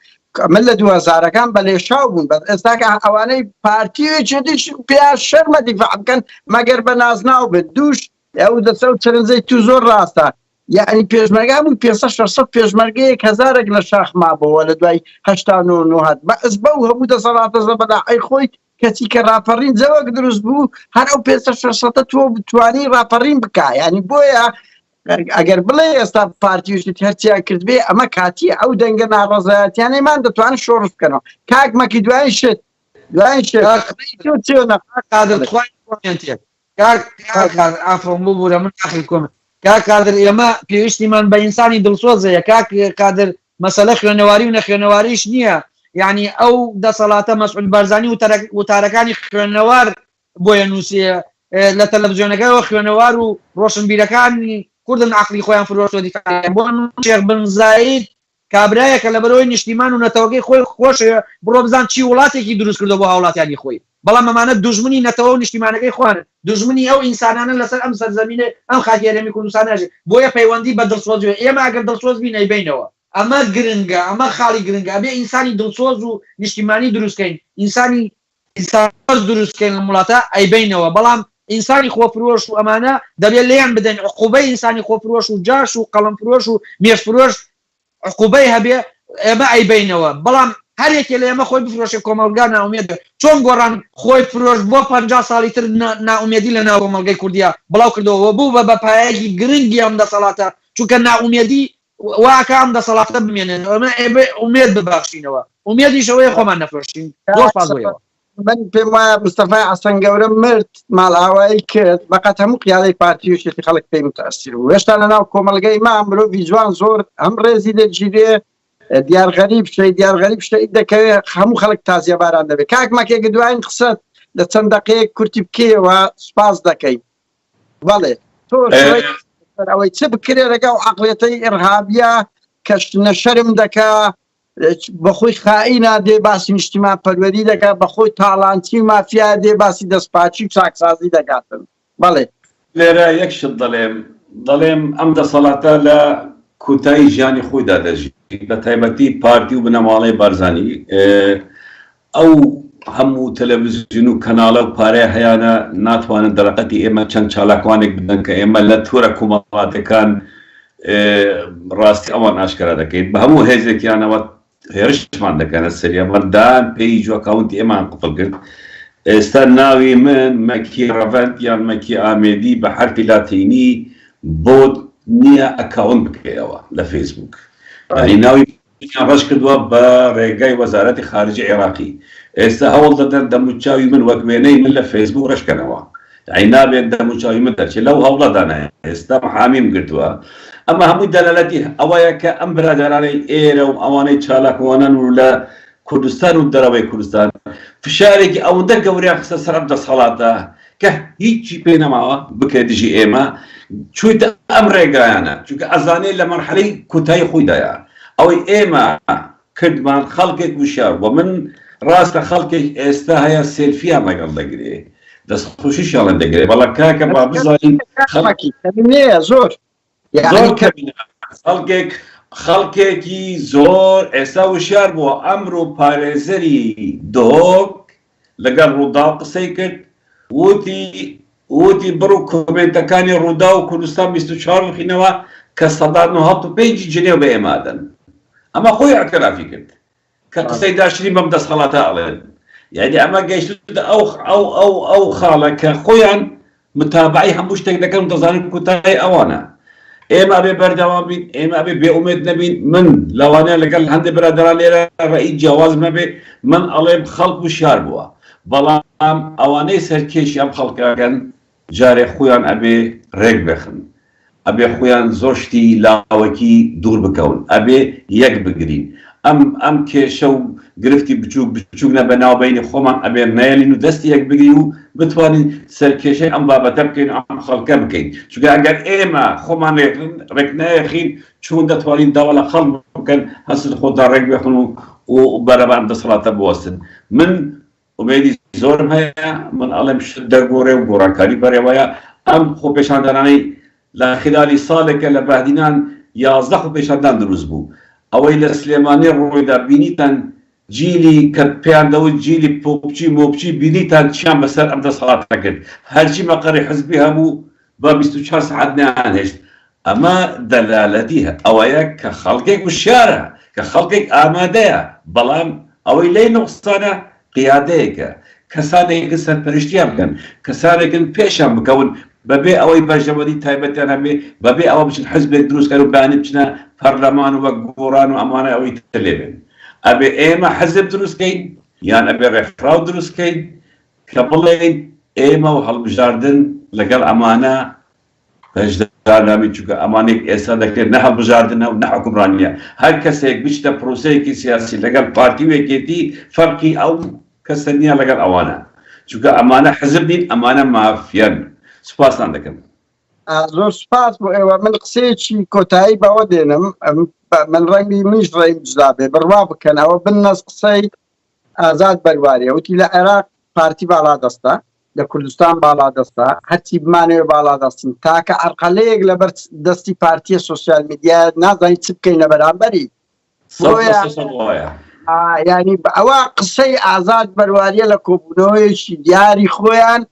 من لە 2000ەکان بە لێشاو بوون بەس ئێستاکە ئەوانەی پارتیوێکێتیش پێیان شەرمە دیفاع بکەن مەگەر بە ناز ناو بێت دووش ئەو دەسە و چەرنجەی تو زۆر ڕاستە یعنی پێشمەرگا بوون 500 پێشمەرگەیەک هەزارێک لە شاخ مابەوە لە دوای 89 هات بەس بەو هەموو دەسەڵاتە زەبەداعی خۆی کەسی کە ڕاپەڕین جەوەک دروست بوو هەر ئەو 500 تۆ بتوانی ڕاپەڕین بکە ینی بۆیە ئەگەر بڵێ ئێستا پارتیوشت هەرچیان کرد بێ ئەمە کاتی ئەو دەنگە ناڕەزایەتیانەیمان دەتوانن شۆڕ بکەنەوە کاک مەکی دوای شت ئافۆم ببوورە من ئاخری کۆم کاک کادر ئێمە پێویستیمان بە ئینسانی دڵسۆزەیە کاک کادر مەسەلە خوێنەواری و نەخوێنەواریش نییە یعنی ئەو دەسەڵاتە مەسعود بارزانی وتارەکانی خوێنەوار بۆیە نووسیە لە تەلەڤیزیۆنەکەیەوە خوێنەوار و ڕۆشنبیرەکانی کوردن عقلی خۆیان فرۆشتۆ دیفاع بۆ شێخ بن زاید کابرایەکە لە بەرەوەی نیشتیمان و نەتەوەکەی خۆی خۆشە بڕۆ بزان چی وڵاتێکی دروست کردو بۆ هاوڵاتیانی خۆی بەڵام ئەمانە دوژمنی نەتەوە و نیشتیمانەکەی خوانن دوژمنی ئەو ئینسانانە لەسەر ئەم سەرزەمینە ئەم خاکی هەرێمی کوردستان ناژێت بۆیە پەیوەندی بە دڵسۆزی ئێمە ئەگەر دڵسۆز بین ئەیبینەوە ئەمە گرنگە ئەمە خاڵی گرنگە بێ ئینسانی دڵسۆز و نیشتیمانی دروستکەین ئینسانی دروستکەین لە وڵاتە ئەیبینەوە بەڵام ئینسانی خۆفرۆش و ئەمانە دەبێت لێیان بدەن عقوبەی ئینسانی خۆفرۆش و جاش و قەڵەمفرۆش و مێشفرۆش عقوبەی هەبێ ئێمە ئەیبینەوە بەڵام هەرێکێ لە ئێمە خۆی بفرۆشێ کۆمەڵگا ناومێت چۆن گۆڕان خۆی فرۆش بۆ 50 ساڵی تر ناومێدی لە ناو کۆمەڵگەی کوردیا بڵاو کردەوە بوو بە پایەکی گرنگی ئەم دەسەڵاتە چونکە ناومێدی واکە ئەم دەسەڵاتە بمێنن ئەمە ئومێد ببەخشینەوە ئومێدیشەوەی خۆمان نەفرۆشین زۆر سپاسەوە من پێم وایە مستەفای حەسەن گەورە مرد ماڵئاوایی کرد بەقەت هەموو قیادەی پارتی و شێتی خەڵک پێی متەئەسیر بوو هێشتا لە ناو کۆمەڵگەی ما مرۆڤی جوان زۆر هەم ڕێزی دەگیرێ دیارغەریب شتەی دەکەوێت هەموو خەڵک تازیە باران دەبێت کاک مەکێک دوایین قسەت لە چەند دقەیەک کورتی بکەوە سپاس دەکەین بەڵێ تۆ ئەوەی چ بکرێ لەگەڵ عەقڵیەتەی ئێرهابیە کە نەشەرم دەکا بەخۆی خائینە دێ باسی نیشتیمان پەروەری دەکا بەخۆی تاڵانتی و مافیا دێ باسی دەستپاچی و چاکسازی دەکاتن بەڵێ لێرە یەک شت دەڵێم ئەم دەسەڵاتە لە کوتایی ژیانی خۆیدا دەژی بە تایبەتی پارتی و بنەماڵەی بارزانی ئەو هەموو تەلەڤیزیۆن و کەناڵە و پارەی هەیانە ناتوانن دەرەقەتی ئێمە چەند چالاکوانێک بدەن کە ئێمە لە تۆرە کۆمەڵاتەکان ڕاستی ئەوان ئاشکرا دەکەیت بە هەموو هێزێکیانەوە هێرشمان دەکەنە سەریە مەردان پێی جوکاونتی ئێمان قوفڵ کرد ئێستا ناوی من مەکی ڕەڤەند یان مەکی ئامێدی بە حرفی لاتینی بۆ نییە ئەکاون بکەیەوە لە فەیسبوک ناوی ڕەش کردووە بە ڕێگای وەزارەتی خارجی عێراقی ئێستا هەوڵ دەدەن دەموچاوی من وەک وێنەی من لە فەیسبوک ڕشکەنەوە نابێت دەموچاوی من دەرچێت لەو هەوڵەدانایە ئێستا حامیم گرتووە ئەمە هەمووی دەلالەتی ئەوەیە کە ئەم برادرانەی ئێرە و ئەوانەی چالاکوانن و لە کوردستان و دەرەوەی کوردستان فشارێکی ئەوەندە گەوریان خستە سەر ئەم دەسەڵاتە کە هیچی پێ نەماوە بکرێت دژی ئێمە چوویتە ئەم ڕێگایانە چونکە ئەزانەی لە مەرحەلەی کوتایی خۆیدایە ئەوەی ئێمە کردمان خەڵکێک وشار بۆ من ڕاستە خەڵکێک ئێستا هەیە سێلفیان لەگەڵ دەگرێ دەستخۆشیشیان دەگرێت بەڵام کاکە با بزانین زۆر خەڵکێکی زۆر ئێستا وشار بووە ئەمڕۆ پارێزەری دۆک لەگەڵ ڕوودا قسەی کرد وتی بڕ و کۆمنتەکانی ڕوودا و کوردستان 24 بخینەوە کە 1995 جنێو بە ئێمادەن ئەمە خۆی ئەعترافی کرد کە قسەی داشتنی بەم دەستخەڵاتە ئەڵێن یعنی ئەمە گەیشتە ئەو خاڵە کە خۆیان متابعی هەموو شتێک دەکەن و دەزانن کوتای ئەوانە ئێمە ئەبێ بەردەوام بین، ئێمە ئەبێ بێئومێد نەبین. من لەوانەیە لەگەڵ هەندێک برادران لێرە ڕێی جیاواز مەبێ، من ئەڵێم خەڵک وشار بووە، بەڵام ئەوانەی سەرکێشی ئەم خەڵکەکەن جارێ خۆیان ئەبێ ڕێک بێخن، ئەبێ خۆیان زۆر شتی لاوەکی دوور بکەون، ئەبێ یەک بگرین. ئەم کێشە و گرفتی بچووک بچووک نە بەناوبەینی خۆمان ئەبێ نایلین و دەستی یەک بگرین و بتوانین سەرکێشەی ئەم بابەتە بکەین، ئەم خەڵکە بکەین. چونکە ئەگەر ئێمە خۆمان ڕێک نایەخین چۆن دەتوانین داوا لە خەڵک بکەن هەست خۆدا ڕێک بێخن و بەرەبان دەسەڵاتە بوەستن. من ئومێدی زۆرم هەیە، من ئەڵێم شت دەرگۆڕێ و گۆڕانکاری بەرێوەیە. ئەم خۆپێشاندانانەی لە خلالی ساڵێکە لە بەهدینان 11 خۆپێشاندان دروست بوو. ئەوەی لە سلێمانی ڕۆیدا بینیتان جیلی کە پێیاندەوت جیلی پۆپچی مۆپچی بینیتان چیان بەسەر ئەم دەسەڵاتە کرد، هەرچی مەقەڕی حزبی هەبوو بە 24 ساعت نەیانهێشت. ئەمە دەلالەتی ئەوەیە کە خەڵکێک وشیارە، کە خەڵکێک ئامادەیە، بەڵام ئەوەی لەی نوقسانە قیادەیەکە، کەسانێکە سەرپەرشتیان بکەن، کەسانێکن پێشان بکەون بەبێ ئەوەی بەرژەوەری تایبەتیان هەبێ، بەبێ ئەوە بچن حزبێک دروستکەن و بانی بچنە پەرلەمان و وەک گۆڕان و ئەمانە ئەوەی تەلێبن. ئەبێ ئێمە حزب دروستکەین یان ئەبێ ڕێکخراو دروستکەین کە بڵێن ئێمە و هەڵبژاردن لەگەڵ ئەمانە هەژدارنامی، چونکە ئەمانێک ئێستا دەکرێت نە هەڵبژاردنە و نە حکومڕانیە. هەر کەسێک بچتە پرۆسەیەکی سیاسی لەگەڵ پارتی وێکێتی فەرقی ئەو کەسە نییە لەگەڵ ئەوانە، چونکە ئەمانە حزب نین، ئەمانە مافیان. سوپاسان دەکەم. زۆر سپاس بۆ ئێوە. من قسەیەکی کۆتایی بەوە دێنم، من ڕەنگی منیش ڕێیم جدا بێ، بڕوا بکەن ئەوە بنەس قسەی ئازاد بەرواریە. وتی لە عێراق پارتی باڵا دەستە، لە کوردستان باڵا دەستە، هەرچی بمانەوێ باڵا دەستن، تاکە عەرقەلەیەک لەبەر دەستی پارتیە سۆسیال میدیا نازانی چ بکەین لە بەرامبەری. ینی ئەوە قسەی ئازاد بەرواریە لە کۆبوونەوەیەکی دیاری خۆیان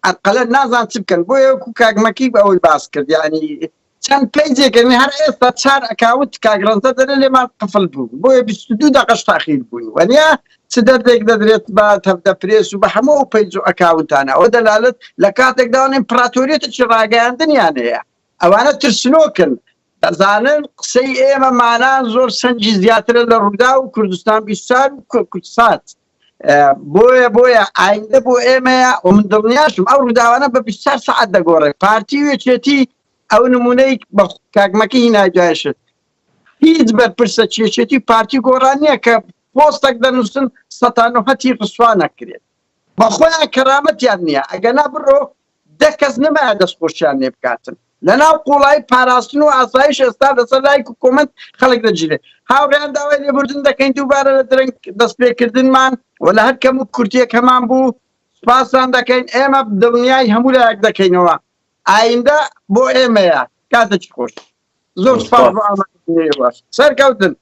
عەرقەلە نازان چ بکەن. بۆیە وەکو کاگمەکی بە ئەوەی باس کرد، ینی چەند پێیجێکردنی هەر ئێستا 4 ئەکاونت کاگڕەنتە دەرە لێمان قفل بوو، بۆیە 22 دقەش تاخیر بووین، وەنیا چ دەردێک دەدرێت بە تەبدە پرێس و بە هەموو پەیج و ئەکاونتانە. ئەوە دەلالت لە کاتێکداوان ئیمپراتۆریەتێکی ڕاگەیاندنیان هەیە. ئەوانە ترسنۆکن، دەزانن قسەی ئێمە مانان زۆر سەنجی زیاترە لە ڕوودا و کوردستان بیستان و کوردستان. بۆیە ئایندە بۆ ئێمەیە و من دڵنیاشم ئەو ڕووداوانە بە 24 ساعت دەگۆڕێ. پارتی وێچێتی ئەو نمونەی بە کاگمەکی هیناجایشت هیچ بەرپرسە چێچێتی پارتی گۆڕان نییە کە پۆستێک دەنووسن 100 ڕسوا نەکرێت. بە خۆیان کەرامەتیان نییە. ئەگەنا بڕۆ 10 کەس نەمایە دەستخۆشیان لێ بکاتن. لەناو قوڵای پاراستن و ئاسایش ئێستا لەسەر لای حکوومەت خەڵک دەگیرێت. هاوڕێیان داوای لێبوردن دەکەین دووبارە لە درەنگ دەستپێکردنمان و لە هەر کەم و کورتیەکەمان بوو. سپاسان دەکەین. ئێمە دڵنیای هەموو لایەک دەکەینەوە. ئایندە بۆ ئێمەیە. کاتێکی خۆش. زۆر سپاس بۆ ئامادەبوونیەوە. سەرکەوتن.